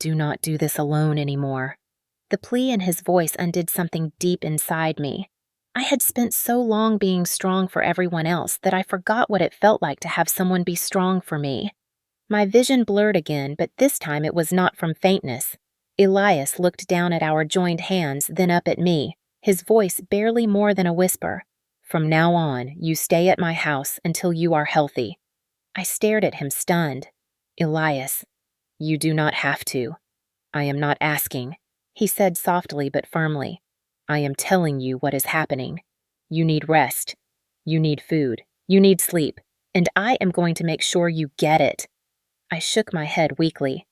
Do not do this alone anymore. The plea in his voice undid something deep inside me. I had spent so long being strong for everyone else that I forgot what it felt like to have someone be strong for me. My vision blurred again, but this time it was not from faintness. Elias looked down at our joined hands, then up at me, his voice barely more than a whisper. From now on, you stay at my house until you are healthy. I stared at him stunned. Elias, you do not have to. I am not asking, he said softly but firmly. I am telling you what is happening. You need rest. You need food. You need sleep. And I am going to make sure you get it. I shook my head weakly.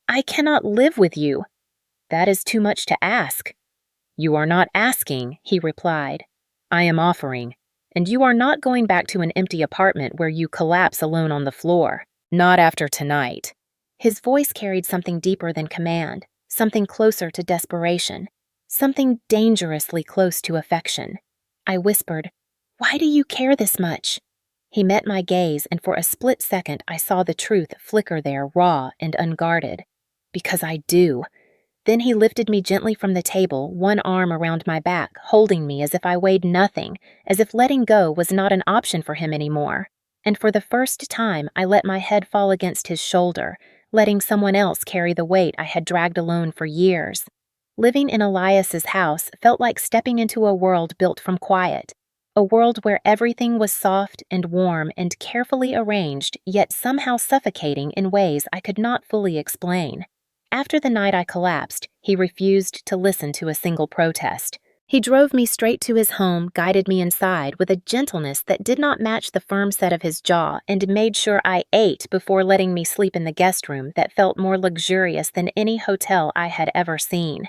I cannot live with you. That is too much to ask. You are not asking, he replied. I am offering. And you are not going back to an empty apartment where you collapse alone on the floor. Not after tonight. His voice carried something deeper than command, something closer to desperation, something dangerously close to affection. I whispered, Why do you care this much? He met my gaze, and for a split second I saw the truth flicker there raw and unguarded. Because I do. Then he lifted me gently from the table, one arm around my back, holding me as if I weighed nothing, as if letting go was not an option for him anymore. And for the first time, I let my head fall against his shoulder, letting someone else carry the weight I had dragged alone for years. Living in Elias's house felt like stepping into a world built from quiet, a world where everything was soft and warm and carefully arranged, yet somehow suffocating in ways I could not fully explain. After the night I collapsed, he refused to listen to a single protest. He drove me straight to his home, guided me inside with a gentleness that did not match the firm set of his jaw, and made sure I ate before letting me sleep in the guest room that felt more luxurious than any hotel I had ever seen.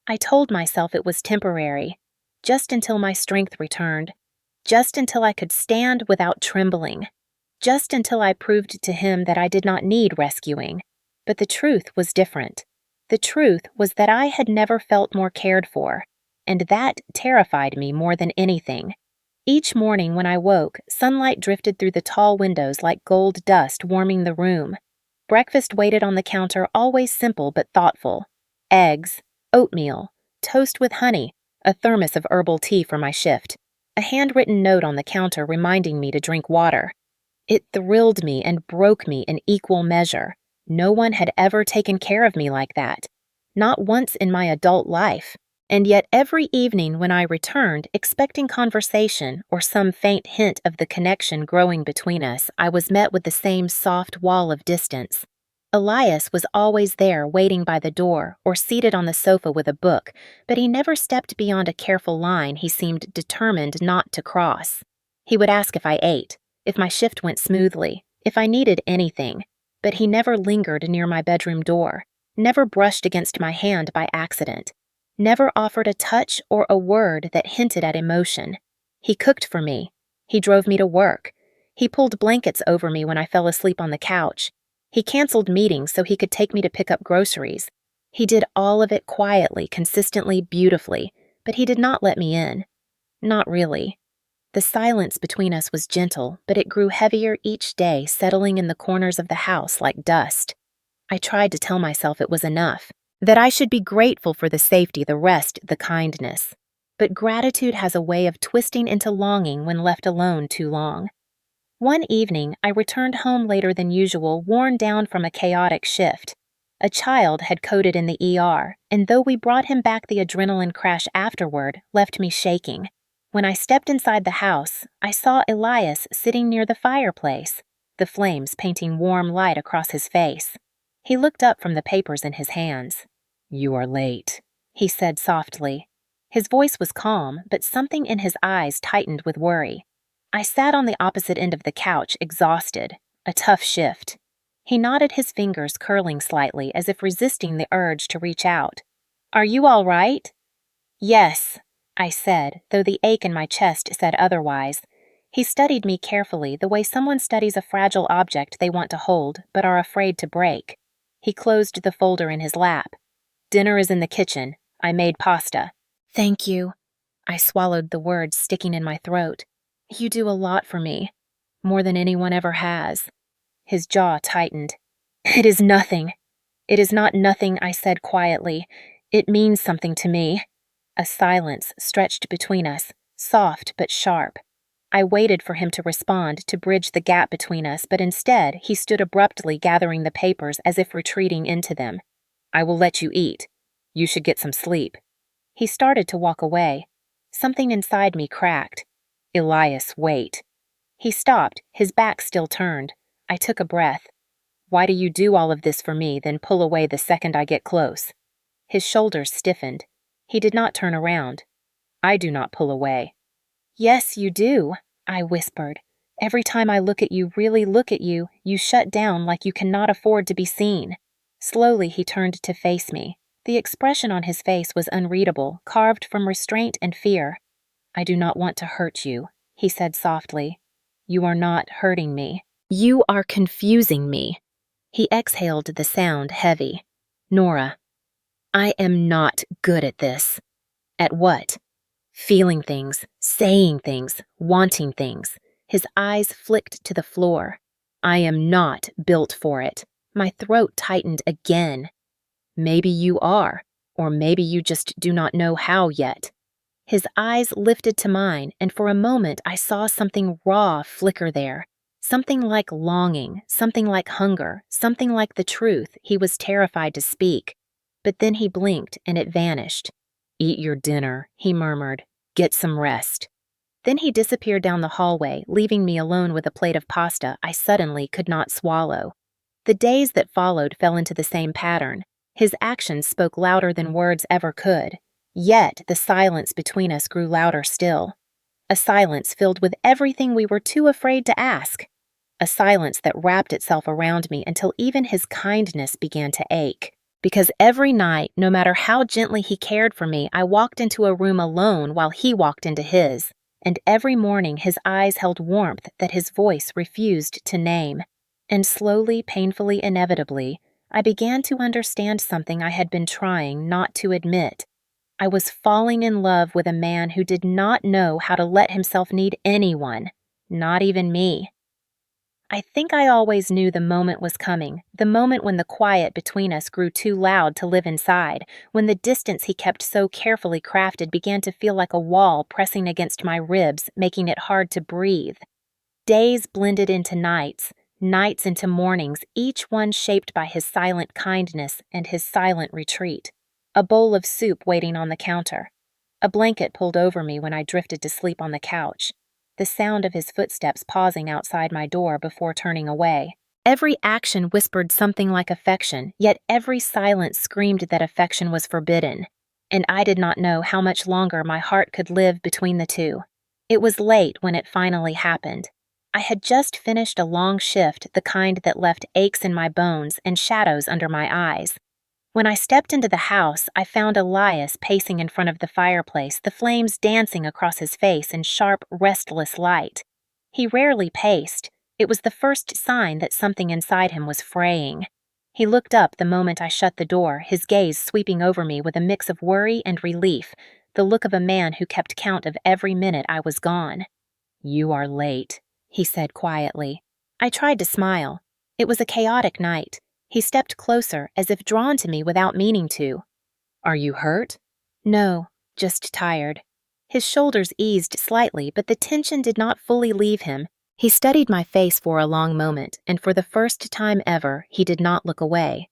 I told myself it was temporary, just until my strength returned, just until I could stand without trembling, just until I proved to him that I did not need rescuing. But the truth was different. The truth was that I had never felt more cared for, and that terrified me more than anything. Each morning when I woke, sunlight drifted through the tall windows like gold dust warming the room. Breakfast waited on the counter, always simple but thoughtful. Eggs, oatmeal, toast with honey, a thermos of herbal tea for my shift, a handwritten note on the counter reminding me to drink water. It thrilled me and broke me in equal measure. No one had ever taken care of me like that. Not once in my adult life. And yet every evening when I returned, expecting conversation or some faint hint of the connection growing between us, I was met with the same soft wall of distance. Elias was always there waiting by the door or seated on the sofa with a book, but he never stepped beyond a careful line he seemed determined not to cross. He would ask if I ate, if my shift went smoothly, if I needed anything, but he never lingered near my bedroom door, never brushed against my hand by accident, never offered a touch or a word that hinted at emotion. He cooked for me. He drove me to work. He pulled blankets over me when I fell asleep on the couch. He canceled meetings so he could take me to pick up groceries. He did all of it quietly, consistently, beautifully, but he did not let me in. Not really. The silence between us was gentle, but it grew heavier each day, settling in the corners of the house like dust. I tried to tell myself it was enough, that I should be grateful for the safety, the rest, the kindness. But gratitude has a way of twisting into longing when left alone too long. One evening, I returned home later than usual, worn down from a chaotic shift. A child had coded in the ER, and though we brought him back, the adrenaline crash afterward left me shaking. When I stepped inside the house, I saw Elias sitting near the fireplace, the flames painting warm light across his face. He looked up from the papers in his hands. "You are late," he said softly. His voice was calm, but something in his eyes tightened with worry. I sat on the opposite end of the couch, exhausted, a tough shift. He nodded, his fingers curling slightly as if resisting the urge to reach out. "Are you all right?" "Yes," I said, though the ache in my chest said otherwise. He studied me carefully, the way someone studies a fragile object they want to hold but are afraid to break. He closed the folder in his lap. "Dinner is in the kitchen. I made pasta." "Thank you." I swallowed the words sticking in my throat. You do a lot for me. More than anyone ever has. His jaw tightened. It is nothing. It is not nothing, I said quietly. It means something to me. A silence stretched between us, soft but sharp. I waited for him to respond, to bridge the gap between us, but instead he stood abruptly gathering the papers as if retreating into them. I will let you eat. You should get some sleep. He started to walk away. Something inside me cracked. Elias, wait. He stopped, his back still turned. I took a breath. Why do you do all of this for me, then pull away the second I get close? His shoulders stiffened. He did not turn around. I do not pull away. Yes, you do, I whispered. Every time I look at you, really look at you, you shut down like you cannot afford to be seen. Slowly he turned to face me. The expression on his face was unreadable, carved from restraint and fear. I do not want to hurt you, he said softly. You are not hurting me. You are confusing me. He exhaled the sound heavy. Nora, I am not good at this. At what? Feeling things, saying things, wanting things. His eyes flicked to the floor. I am not built for it. My throat tightened again. Maybe you are, or maybe you just do not know how yet. His eyes lifted to mine, and for a moment I saw something raw flicker there. Something like longing, something like hunger, something like the truth he was terrified to speak. But then he blinked and it vanished. Eat your dinner, he murmured. Get some rest. Then he disappeared down the hallway, leaving me alone with a plate of pasta I suddenly could not swallow. The days that followed fell into the same pattern. His actions spoke louder than words ever could. Yet the silence between us grew louder still. A silence filled with everything we were too afraid to ask. A silence that wrapped itself around me until even his kindness began to ache. Because every night, no matter how gently he cared for me, I walked into a room alone while he walked into his. And every morning his eyes held warmth that his voice refused to name. And slowly, painfully, inevitably, I began to understand something I had been trying not to admit. I was falling in love with a man who did not know how to let himself need anyone, not even me. I think I always knew the moment was coming, the moment when the quiet between us grew too loud to live inside, when the distance he kept so carefully crafted began to feel like a wall pressing against my ribs, making it hard to breathe. Days blended into nights, nights into mornings, each one shaped by his silent kindness and his silent retreat. A bowl of soup waiting on the counter. A blanket pulled over me when I drifted to sleep on the couch. The sound of his footsteps pausing outside my door before turning away. Every action whispered something like affection, yet every silence screamed that affection was forbidden. And I did not know how much longer my heart could live between the two. It was late when it finally happened. I had just finished a long shift, the kind that left aches in my bones and shadows under my eyes. When I stepped into the house, I found Elias pacing in front of the fireplace, the flames dancing across his face in sharp, restless light. He rarely paced. It was the first sign that something inside him was fraying. He looked up the moment I shut the door, his gaze sweeping over me with a mix of worry and relief, the look of a man who kept count of every minute I was gone. "You are late," he said quietly. I tried to smile. It was a chaotic night. He stepped closer, as if drawn to me without meaning to. "Are you hurt?" "No, just tired." His shoulders eased slightly, but the tension did not fully leave him. He studied my face for a long moment, and for the first time ever, he did not look away.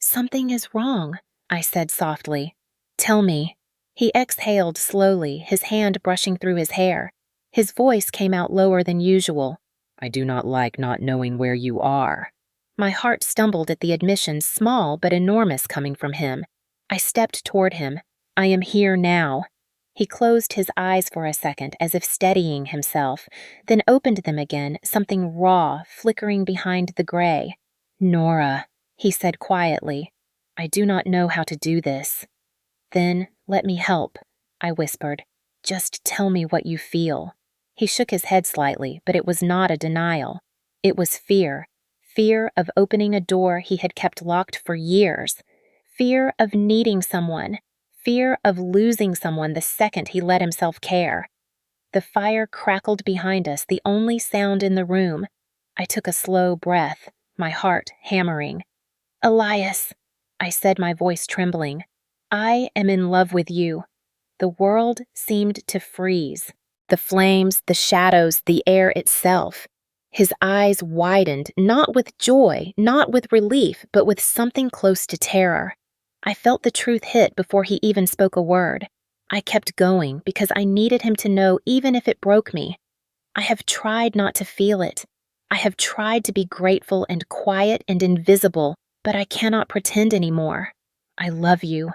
"Something is wrong," I said softly. "Tell me." He exhaled slowly, his hand brushing through his hair. His voice came out lower than usual. "I do not like not knowing where you are." My heart stumbled at the admission, small but enormous, coming from him. I stepped toward him. "I am here now." He closed his eyes for a second, as if steadying himself, then opened them again, something raw flickering behind the gray. "Nora," he said quietly, "I do not know how to do this." "Then let me help," I whispered. "Just tell me what you feel." He shook his head slightly, but it was not a denial. It was fear. Fear of opening a door he had kept locked for years. Fear of needing someone. fear of losing someone the second he let himself care. The fire crackled behind us, the only sound in the room. I took a slow breath, my heart hammering. "Elias," I said, my voice trembling, "I am in love with you." The world seemed to freeze. The flames, the shadows, the air itself. His eyes widened, not with joy, not with relief, but with something close to terror. I felt the truth hit before he even spoke a word. I kept going because I needed him to know, even if it broke me. I have tried not to feel it. I have tried to be grateful and quiet and invisible, but I cannot pretend anymore. I love you.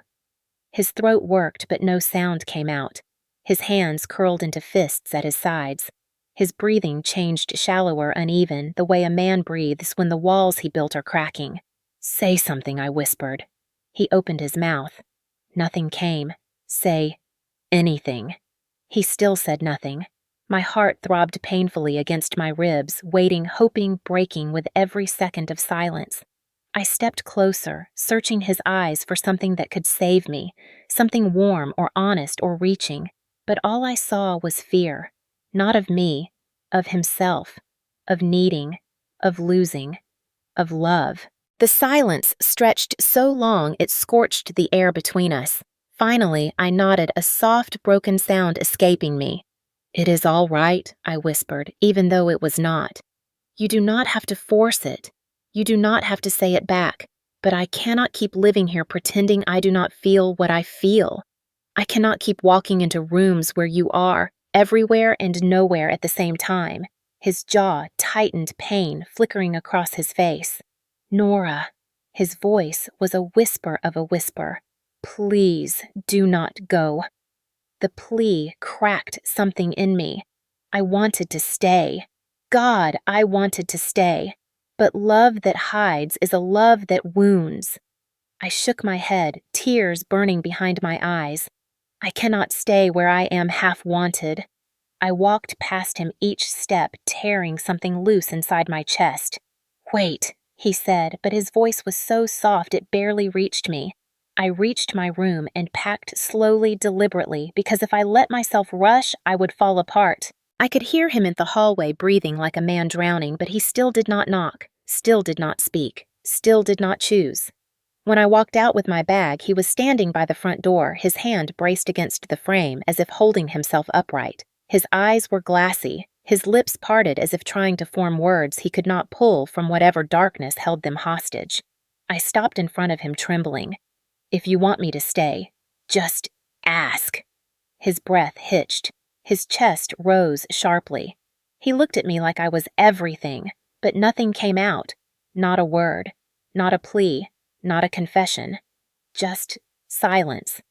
His throat worked, but no sound came out. His hands curled into fists at his sides. His breathing changed shallower, uneven, the way a man breathes when the walls he built are cracking. "Say something," I whispered. He opened his mouth. Nothing came. "Say anything." He still said nothing. My heart throbbed painfully against my ribs, waiting, hoping, breaking with every second of silence. I stepped closer, searching his eyes for something that could save me, something warm or honest or reaching, but all I saw was fear, not of me, of himself, of needing, of losing, of love. The silence stretched so long it scorched the air between us. Finally, I nodded, a soft, broken sound escaping me. "It is all right," I whispered, even though it was not. "You do not have to force it. You do not have to say it back, but I cannot keep living here pretending I do not feel what I feel. I cannot keep walking into rooms where you are, everywhere and nowhere at the same time." His jaw tightened, pain flickering across his face. "Nora." His voice was a whisper of a whisper. "Please do not go." The plea cracked something in me. I wanted to stay. God, I wanted to stay. But love that hides is a love that wounds. I shook my head, tears burning behind my eyes. I cannot stay where I am half wanted. I walked past him, each step tearing something loose inside my chest. "Wait," he said, but his voice was so soft it barely reached me. I reached my room and packed slowly, deliberately, because if I let myself rush, I would fall apart. I could hear him in the hallway breathing like a man drowning, but he still did not knock, still did not speak, still did not choose. When I walked out with my bag, he was standing by the front door, his hand braced against the frame as if holding himself upright. His eyes were glassy, his lips parted as if trying to form words he could not pull from whatever darkness held them hostage. I stopped in front of him, trembling. "If you want me to stay, just ask." His breath hitched. His chest rose sharply. He looked at me like I was everything, but nothing came out. Not a word, not a plea, not a confession. Just silence.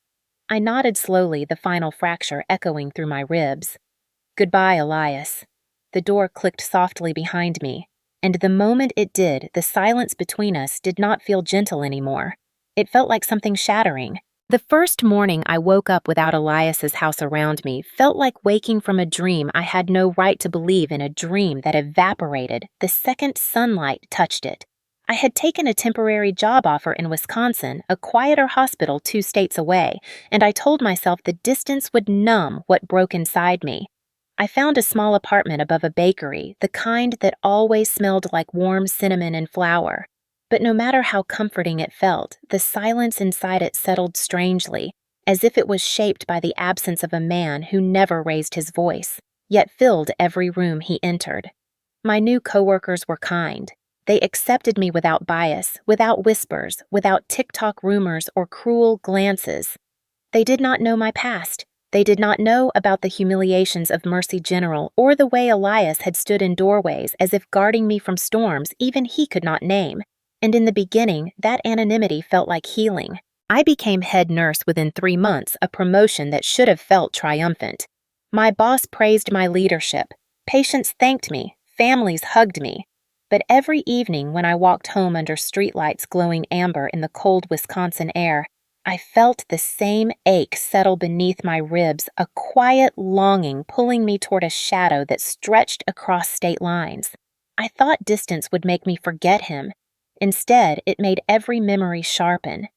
I nodded slowly, the final fracture echoing through my ribs. "Goodbye, Elias." The door clicked softly behind me, and the moment it did, the silence between us did not feel gentle anymore. It felt like something shattering. The first morning I woke up without Elias's house around me felt like waking from a dream I had no right to believe in, a dream that evaporated the second sunlight touched it. I had taken a temporary job offer in Wisconsin, a quieter hospital 2 states away, and I told myself the distance would numb what broke inside me. I found a small apartment above a bakery, the kind that always smelled like warm cinnamon and flour. But no matter how comforting it felt, the silence inside it settled strangely, as if it was shaped by the absence of a man who never raised his voice, yet filled every room he entered. My new coworkers were kind. They accepted me without bias, without whispers, without TikTok rumors or cruel glances. They did not know my past. They did not know about the humiliations of Mercy General or the way Elias had stood in doorways as if guarding me from storms even he could not name. And in the beginning, that anonymity felt like healing. I became head nurse within 3 months, a promotion that should have felt triumphant. My boss praised my leadership. Patients thanked me. Families hugged me. But every evening when I walked home under streetlights glowing amber in the cold Wisconsin air, I felt the same ache settle beneath my ribs, a quiet longing pulling me toward a shadow that stretched across state lines. I thought distance would make me forget him. Instead, it made every memory sharpen.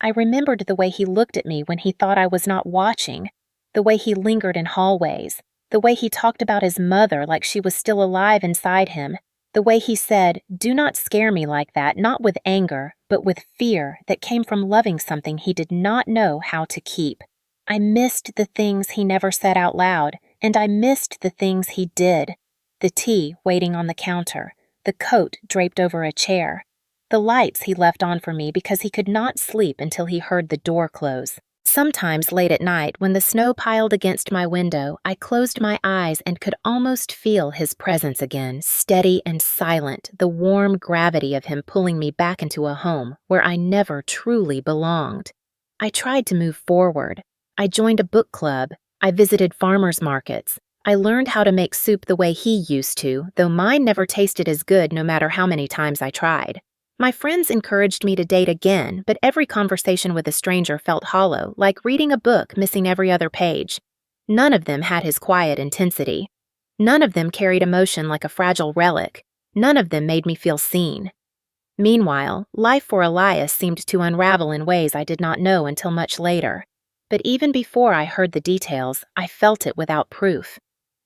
I remembered the way he looked at me when he thought I was not watching, the way he lingered in hallways, the way he talked about his mother like she was still alive inside him, the way he said, "Do not scare me like that," not with anger, but with fear that came from loving something he did not know how to keep. I missed the things he never said out loud, and I missed the things he did. The tea waiting on the counter, the coat draped over a chair, the lights he left on for me because he could not sleep until he heard the door close. Sometimes late at night, when the snow piled against my window, I closed my eyes and could almost feel his presence again, steady and silent, the warm gravity of him pulling me back into a home where I never truly belonged. I tried to move forward. I joined a book club. I visited farmers markets. I learned how to make soup the way he used to, though mine never tasted as good no matter how many times I tried. My friends encouraged me to date again, but every conversation with a stranger felt hollow, like reading a book missing every other page. None of them had his quiet intensity. None of them carried emotion like a fragile relic. None of them made me feel seen. Meanwhile, life for Elias seemed to unravel in ways I did not know until much later. But even before I heard the details, I felt it without proof.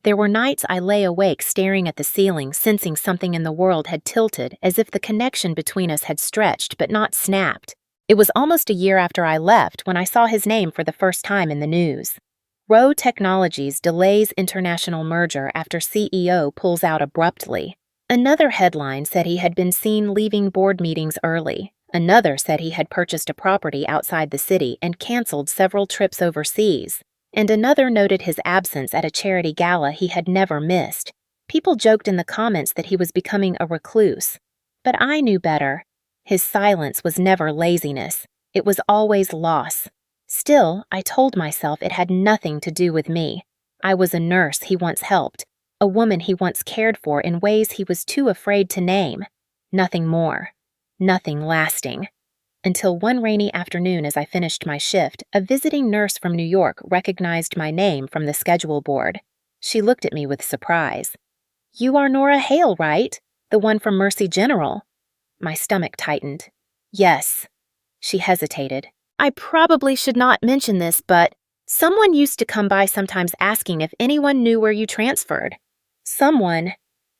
There were nights I lay awake staring at the ceiling, sensing something in the world had tilted, as if the connection between us had stretched but not snapped. It was almost a year after I left when I saw his name for the first time in the news. Rowe Technologies delays international merger after CEO pulls out abruptly. Another headline said he had been seen leaving board meetings early. Another said he had purchased a property outside the city and canceled several trips overseas. And another noted his absence at a charity gala he had never missed. People joked in the comments that he was becoming a recluse. But I knew better. His silence was never laziness. It was always loss. Still, I told myself it had nothing to do with me. I was a nurse he once helped, a woman he once cared for in ways he was too afraid to name. Nothing more. Nothing lasting. Until one rainy afternoon as I finished my shift, a visiting nurse from New York recognized my name from the schedule board. She looked at me with surprise. "You are Nora Hale, right? The one from Mercy General?" My stomach tightened. "Yes." She hesitated. "I probably should not mention this, but someone used to come by sometimes asking if anyone knew where you transferred." "Someone?"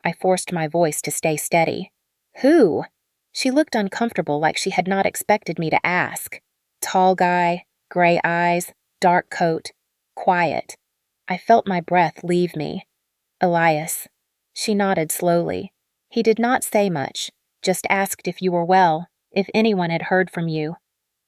I forced my voice to stay steady. "Who?" She looked uncomfortable, like she had not expected me to ask. Tall guy, gray eyes, dark coat, quiet. I felt my breath leave me. "Elias." She nodded slowly. "He did not say much, just asked if you were well, if anyone had heard from you."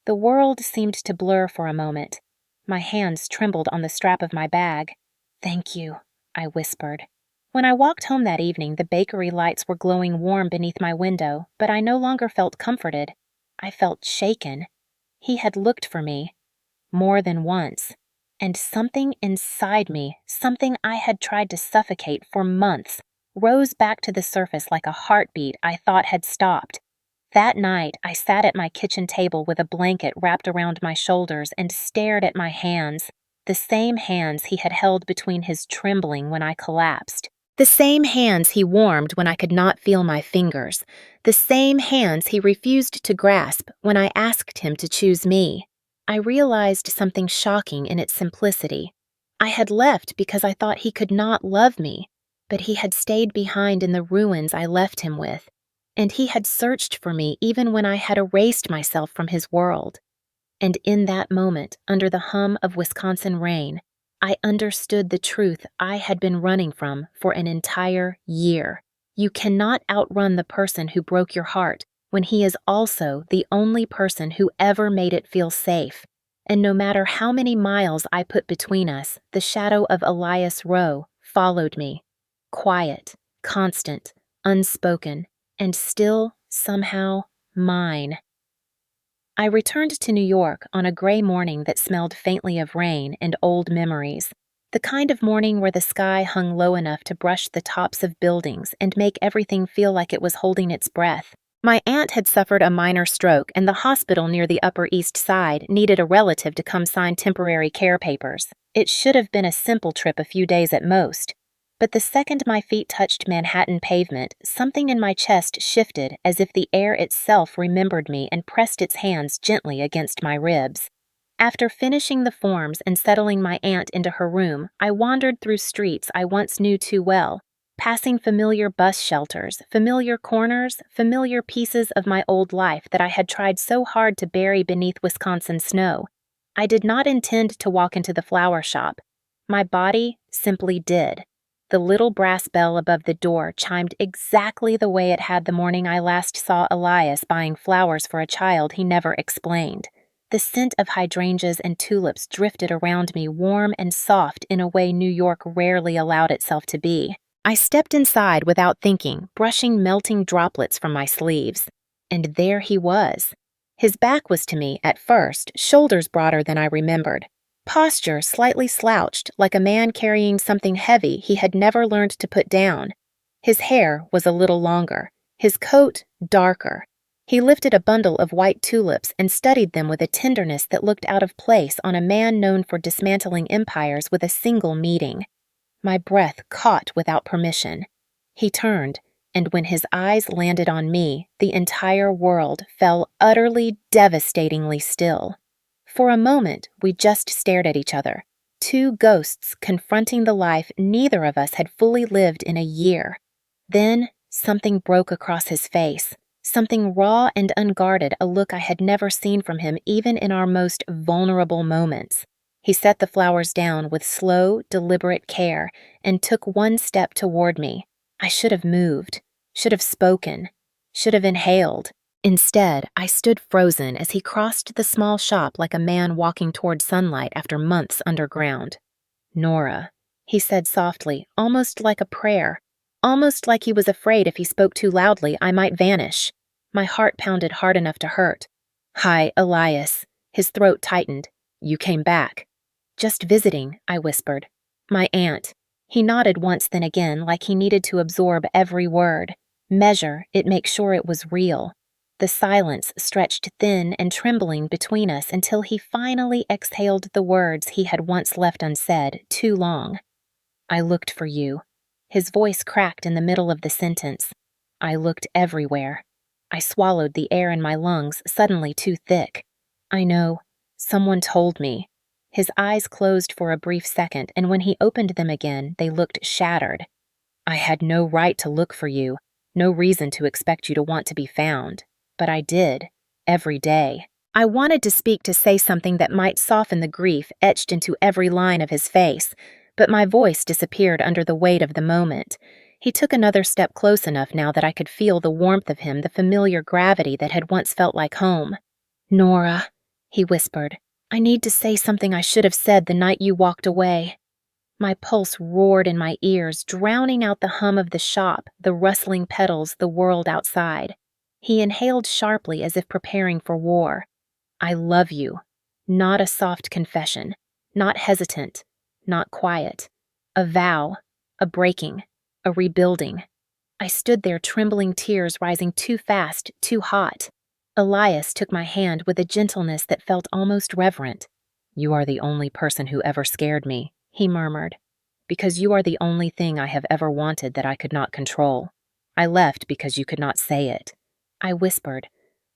The world seemed to blur for a moment. My hands trembled on the strap of my bag. "Thank you," I whispered. When I walked home that evening, the bakery lights were glowing warm beneath my window, but I no longer felt comforted. I felt shaken. He had looked for me. More than once. And something inside me, something I had tried to suffocate for months, rose back to the surface like a heartbeat I thought had stopped. That night, I sat at my kitchen table with a blanket wrapped around my shoulders and stared at my hands, the same hands he had held between his trembling when I collapsed. The same hands he warmed when I could not feel my fingers. The same hands he refused to grasp when I asked him to choose me. I realized something shocking in its simplicity. I had left because I thought he could not love me, but he had stayed behind in the ruins I left him with, and he had searched for me even when I had erased myself from his world. And in that moment, under the hum of Wisconsin rain, I understood the truth I had been running from for an entire year. You cannot outrun the person who broke your heart when he is also the only person who ever made it feel safe. And no matter how many miles I put between us, the shadow of Elias Rowe followed me. Quiet, constant, unspoken, and still, somehow, mine. I returned to New York on a gray morning that smelled faintly of rain and old memories. The kind of morning where the sky hung low enough to brush the tops of buildings and make everything feel like it was holding its breath. My aunt had suffered a minor stroke, and the hospital near the Upper East Side needed a relative to come sign temporary care papers. It should have been a simple trip, a few days at most. But the second my feet touched Manhattan pavement, something in my chest shifted as if the air itself remembered me and pressed its hands gently against my ribs. After finishing the forms and settling my aunt into her room, I wandered through streets I once knew too well, passing familiar bus shelters, familiar corners, familiar pieces of my old life that I had tried so hard to bury beneath Wisconsin snow. I did not intend to walk into the flower shop. My body simply did. The little brass bell above the door chimed exactly the way it had the morning I last saw Elias buying flowers for a child he never explained. The scent of hydrangeas and tulips drifted around me warm and soft in a way New York rarely allowed itself to be. I stepped inside without thinking, brushing melting droplets from my sleeves. And there he was. His back was to me, at first, shoulders broader than I remembered. Posture slightly slouched, like a man carrying something heavy he had never learned to put down. His hair was a little longer, his coat darker. He lifted a bundle of white tulips and studied them with a tenderness that looked out of place on a man known for dismantling empires with a single meeting. My breath caught without permission. He turned, and when his eyes landed on me, the entire world fell utterly, devastatingly still. For a moment, we just stared at each other, two ghosts confronting the life neither of us had fully lived in a year. Then, something broke across his face, something raw and unguarded, a look I had never seen from him even in our most vulnerable moments. He set the flowers down with slow, deliberate care and took one step toward me. I should have moved, should have spoken, should have inhaled. Instead, I stood frozen as he crossed the small shop like a man walking toward sunlight after months underground. "Nora," he said softly, almost like a prayer, almost like he was afraid if he spoke too loudly I might vanish. My heart pounded hard enough to hurt. "Hi, Elias." His throat tightened. "You came back." "Just visiting," I whispered. "My aunt." He nodded once then again like he needed to absorb every word, measure it, make sure it was real. The silence stretched thin and trembling between us until he finally exhaled the words he had once left unsaid too long. "I looked for you." His voice cracked in the middle of the sentence. "I looked everywhere." I swallowed, the air in my lungs suddenly too thick. "I know. Someone told me." His eyes closed for a brief second, and when he opened them again, they looked shattered. "I had no right to look for you, no reason to expect you to want to be found. But I did, every day." I wanted to speak, to say something that might soften the grief etched into every line of his face, but my voice disappeared under the weight of the moment. He took another step close enough now that I could feel the warmth of him, the familiar gravity that had once felt like home. "Nora," he whispered, "I need to say something I should have said the night you walked away." My pulse roared in my ears, drowning out the hum of the shop, the rustling petals, the world outside. He inhaled sharply as if preparing for war. "I love you." Not a soft confession, not hesitant, not quiet. A vow, a breaking, a rebuilding. I stood there, trembling, tears rising too fast, too hot. Elias took my hand with a gentleness that felt almost reverent. "You are the only person who ever scared me," he murmured, "because you are the only thing I have ever wanted that I could not control. I left because you could not say it." I whispered.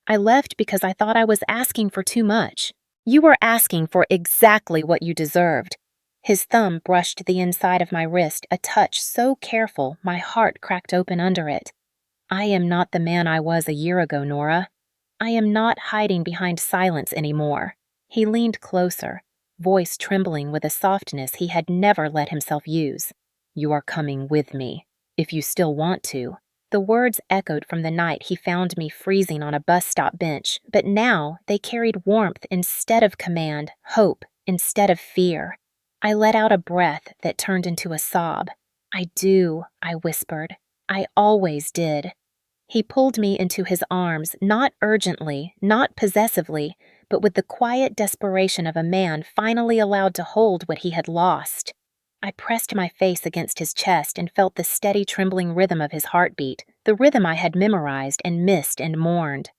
"I left because I thought I was asking for too much." "You were asking for exactly what you deserved." His thumb brushed the inside of my wrist, a touch so careful my heart cracked open under it. "I am not the man I was a year ago, Nora. I am not hiding behind silence anymore." He leaned closer, voice trembling with a softness he had never let himself use. "You are coming with me, if you still want to." The words echoed from the night he found me freezing on a bus stop bench, but now they carried warmth instead of command, hope instead of fear. I let out a breath that turned into a sob. "I do," I whispered. "I always did." He pulled me into his arms, not urgently, not possessively, but with the quiet desperation of a man finally allowed to hold what he had lost. I pressed my face against his chest and felt the steady trembling rhythm of his heartbeat, the rhythm I had memorized and missed and mourned.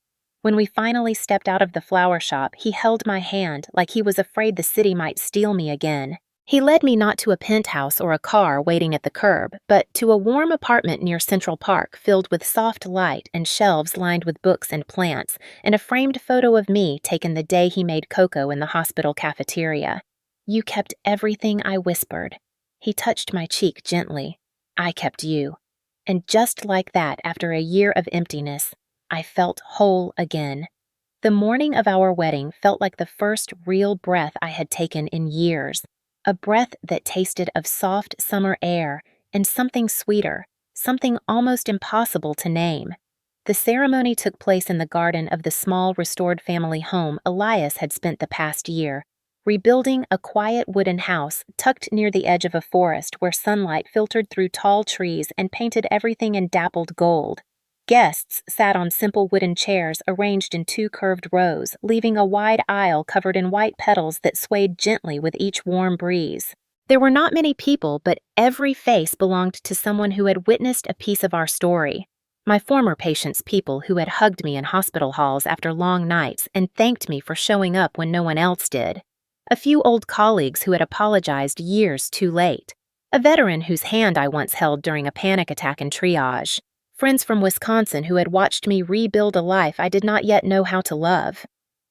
When we finally stepped out of the flower shop, he held my hand like he was afraid the city might steal me again. He led me not to a penthouse or a car waiting at the curb, but to a warm apartment near Central Park filled with soft light and shelves lined with books and plants, and a framed photo of me taken the day he made cocoa in the hospital cafeteria. You kept everything I whispered. He touched my cheek gently. I kept you. And just like that, after a year of emptiness, I felt whole again. The morning of our wedding felt like the first real breath I had taken in years. A breath that tasted of soft summer air and something sweeter, something almost impossible to name. The ceremony took place in the garden of the small restored family home Elias had spent the past year, rebuilding a quiet wooden house tucked near the edge of a forest where sunlight filtered through tall trees and painted everything in dappled gold. Guests sat on simple wooden chairs arranged in 2 curved rows, leaving a wide aisle covered in white petals that swayed gently with each warm breeze. There were not many people, but every face belonged to someone who had witnessed a piece of our story. My former patients' people who had hugged me in hospital halls after long nights and thanked me for showing up when no one else did. A few old colleagues who had apologized years too late. A veteran whose hand I once held during a panic attack in triage. Friends from Wisconsin who had watched me rebuild a life I did not yet know how to love.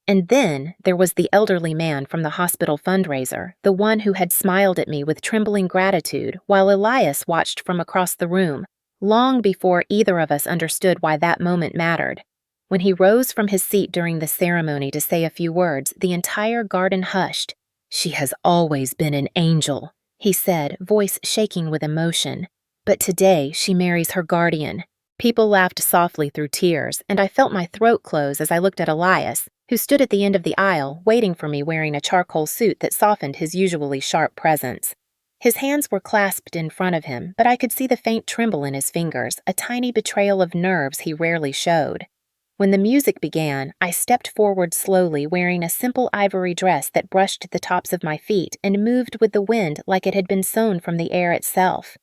And then there was the elderly man from the hospital fundraiser, the one who had smiled at me with trembling gratitude while Elias watched from across the room, long before either of us understood why that moment mattered. When he rose from his seat during the ceremony to say a few words, the entire garden hushed. "She has always been an angel," he said, voice shaking with emotion. "But today she marries her guardian." People laughed softly through tears, and I felt my throat close as I looked at Elias, who stood at the end of the aisle, waiting for me wearing a charcoal suit that softened his usually sharp presence. His hands were clasped in front of him, but I could see the faint tremble in his fingers, a tiny betrayal of nerves he rarely showed. When the music began, I stepped forward slowly, wearing a simple ivory dress that brushed the tops of my feet and moved with the wind like it had been sewn from the air itself.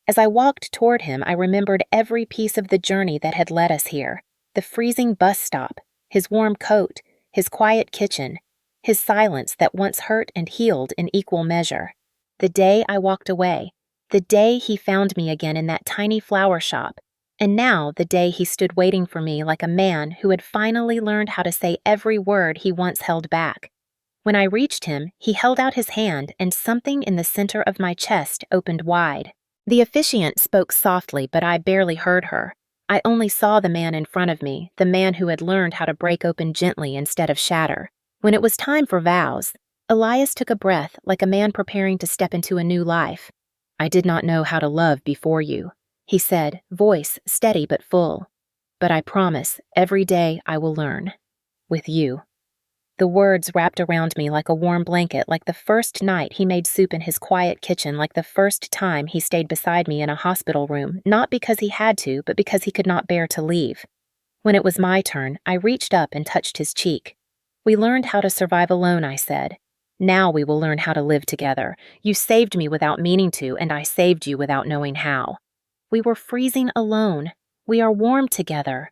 As I walked toward him, I remembered every piece of the journey that had led us here. The freezing bus stop, his warm coat, his quiet kitchen, his silence that once hurt and healed in equal measure. The day I walked away, the day he found me again in that tiny flower shop, and now the day he stood waiting for me like a man who had finally learned how to say every word he once held back. When I reached him, he held out his hand and something in the center of my chest opened wide. The officiant spoke softly, but I barely heard her. I only saw the man in front of me, the man who had learned how to break open gently instead of shatter. When it was time for vows, Elias took a breath like a man preparing to step into a new life. "I did not know how to love before you," he said, voice steady but full. "But I promise, every day I will learn. With you." The words wrapped around me like a warm blanket, like the first night he made soup in his quiet kitchen, like the first time he stayed beside me in a hospital room, not because he had to, but because he could not bear to leave. When it was my turn, I reached up and touched his cheek. "We learned how to survive alone," I said. "Now we will learn how to live together. You saved me without meaning to, and I saved you without knowing how. We were freezing alone. We are warm together."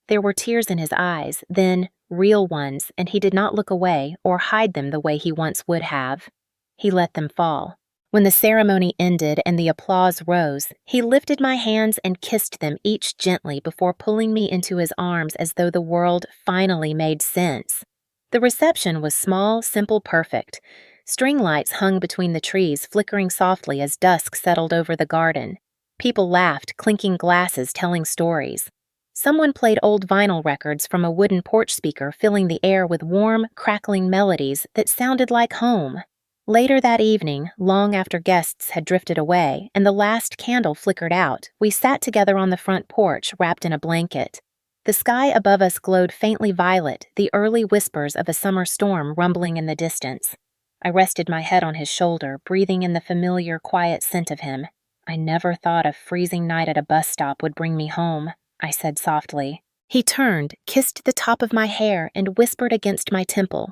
There were tears in his eyes, then real ones, and he did not look away or hide them the way he once would have. He let them fall. When the ceremony ended and the applause rose, he lifted my hands and kissed them each gently before pulling me into his arms as though the world finally made sense. The reception was small, simple, perfect. String lights hung between the trees, flickering softly as dusk settled over the garden. People laughed, clinking glasses, telling stories. Someone played old vinyl records from a wooden porch speaker, filling the air with warm, crackling melodies that sounded like home. Later that evening, long after guests had drifted away and the last candle flickered out, we sat together on the front porch, wrapped in a blanket. The sky above us glowed faintly violet, the early whispers of a summer storm rumbling in the distance. I rested my head on his shoulder, breathing in the familiar, quiet scent of him. "I never thought a freezing night at a bus stop would bring me home," I said softly. He turned, kissed the top of my hair, and whispered against my temple.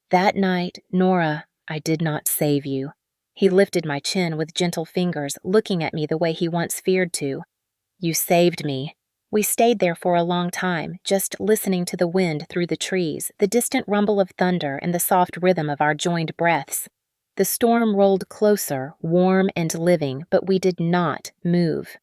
"That night, Nora, I did not save you." He lifted my chin with gentle fingers, looking at me the way he once feared to. "You saved me." We stayed there for a long time, just listening to the wind through the trees, the distant rumble of thunder, and the soft rhythm of our joined breaths. The storm rolled closer, warm and living, but we did not move.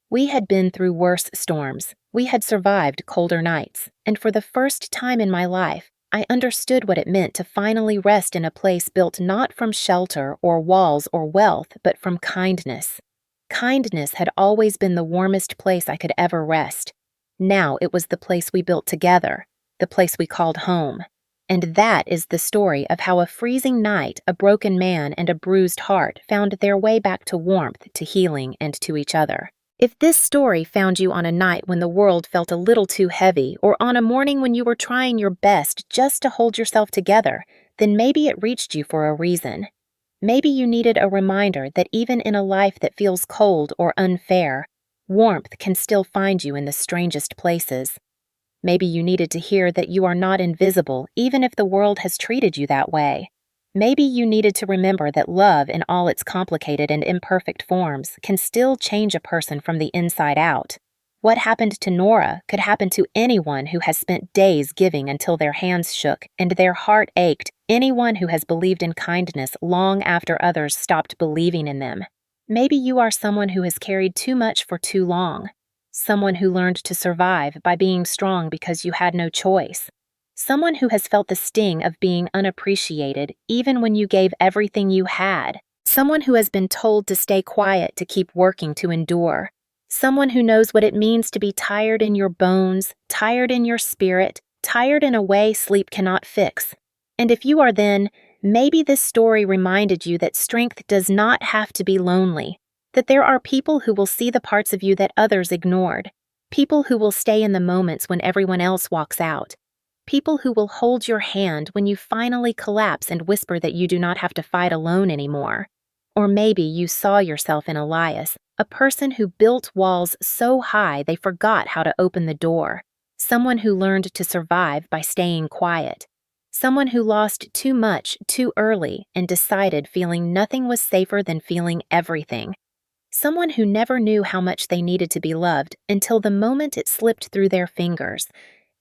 We had been through worse storms. We had survived colder nights, and for the first time in my life, I understood what it meant to finally rest in a place built not from shelter or walls or wealth, but from kindness. Kindness had always been the warmest place I could ever rest. Now it was the place we built together, the place we called home. And that is the story of how a freezing night, a broken man, and a bruised heart found their way back to warmth, to healing, and to each other. If this story found you on a night when the world felt a little too heavy, or on a morning when you were trying your best just to hold yourself together, then maybe it reached you for a reason. Maybe you needed a reminder that even in a life that feels cold or unfair, warmth can still find you in the strangest places. Maybe you needed to hear that you are not invisible, even if the world has treated you that way. Maybe you needed to remember that love in all its complicated and imperfect forms can still change a person from the inside out. What happened to Nora could happen to anyone who has spent days giving until their hands shook and their heart ached, anyone who has believed in kindness long after others stopped believing in them. Maybe you are someone who has carried too much for too long. Someone who learned to survive by being strong because you had no choice. Someone who has felt the sting of being unappreciated even when you gave everything you had. Someone who has been told to stay quiet to keep working to endure. Someone who knows what it means to be tired in your bones, tired in your spirit, tired in a way sleep cannot fix. And if you are then, maybe this story reminded you that strength does not have to be lonely, that there are people who will see the parts of you that others ignored, people who will stay in the moments when everyone else walks out, people who will hold your hand when you finally collapse and whisper that you do not have to fight alone anymore. Or maybe you saw yourself in Elias, a person who built walls so high they forgot how to open the door, someone who learned to survive by staying quiet, someone who lost too much too early and decided feeling nothing was safer than feeling everything. Someone who never knew how much they needed to be loved until the moment it slipped through their fingers.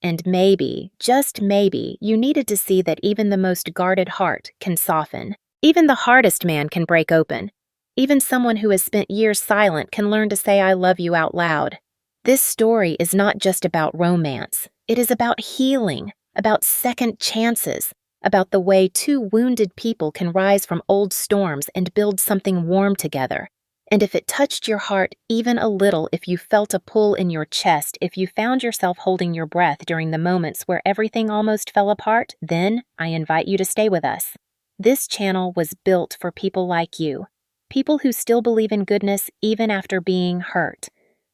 And maybe, just maybe, you needed to see that even the most guarded heart can soften. Even the hardest man can break open. Even someone who has spent years silent can learn to say I love you out loud. This story is not just about romance. It is about healing, about second chances, about the way two wounded people can rise from old storms and build something warm together. And if it touched your heart even a little, if you felt a pull in your chest, if you found yourself holding your breath during the moments where everything almost fell apart, then I invite you to stay with us. This channel was built for people like you, people who still believe in goodness even after being hurt,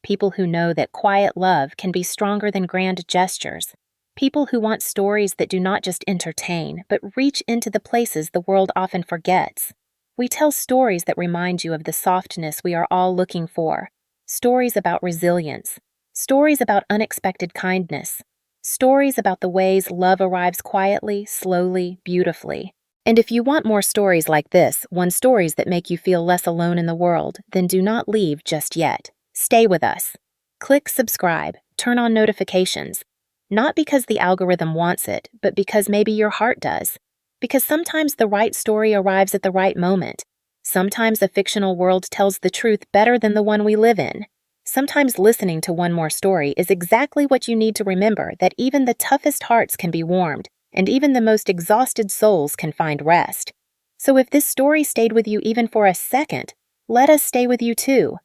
people who know that quiet love can be stronger than grand gestures, people who want stories that do not just entertain, but reach into the places the world often forgets. We tell stories that remind you of the softness we are all looking for, stories about resilience, stories about unexpected kindness, stories about the ways love arrives quietly, slowly, beautifully. And if you want more stories like this, stories that make you feel less alone in the world, then do not leave just yet. Stay with us. Click subscribe, turn on notifications, not because the algorithm wants it, but because maybe your heart does. Because sometimes the right story arrives at the right moment. Sometimes a fictional world tells the truth better than the one we live in. Sometimes listening to one more story is exactly what you need to remember that even the toughest hearts can be warmed, and even the most exhausted souls can find rest. So if this story stayed with you even for a second, let us stay with you too.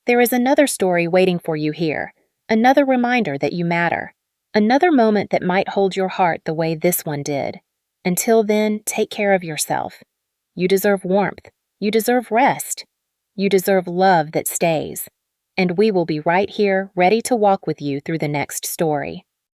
There is another story waiting for you here, another reminder that you matter, another moment that might hold your heart the way this one did. Until then, take care of yourself. You deserve warmth. You deserve rest. You deserve love that stays. And we will be right here, ready to walk with you through the next story.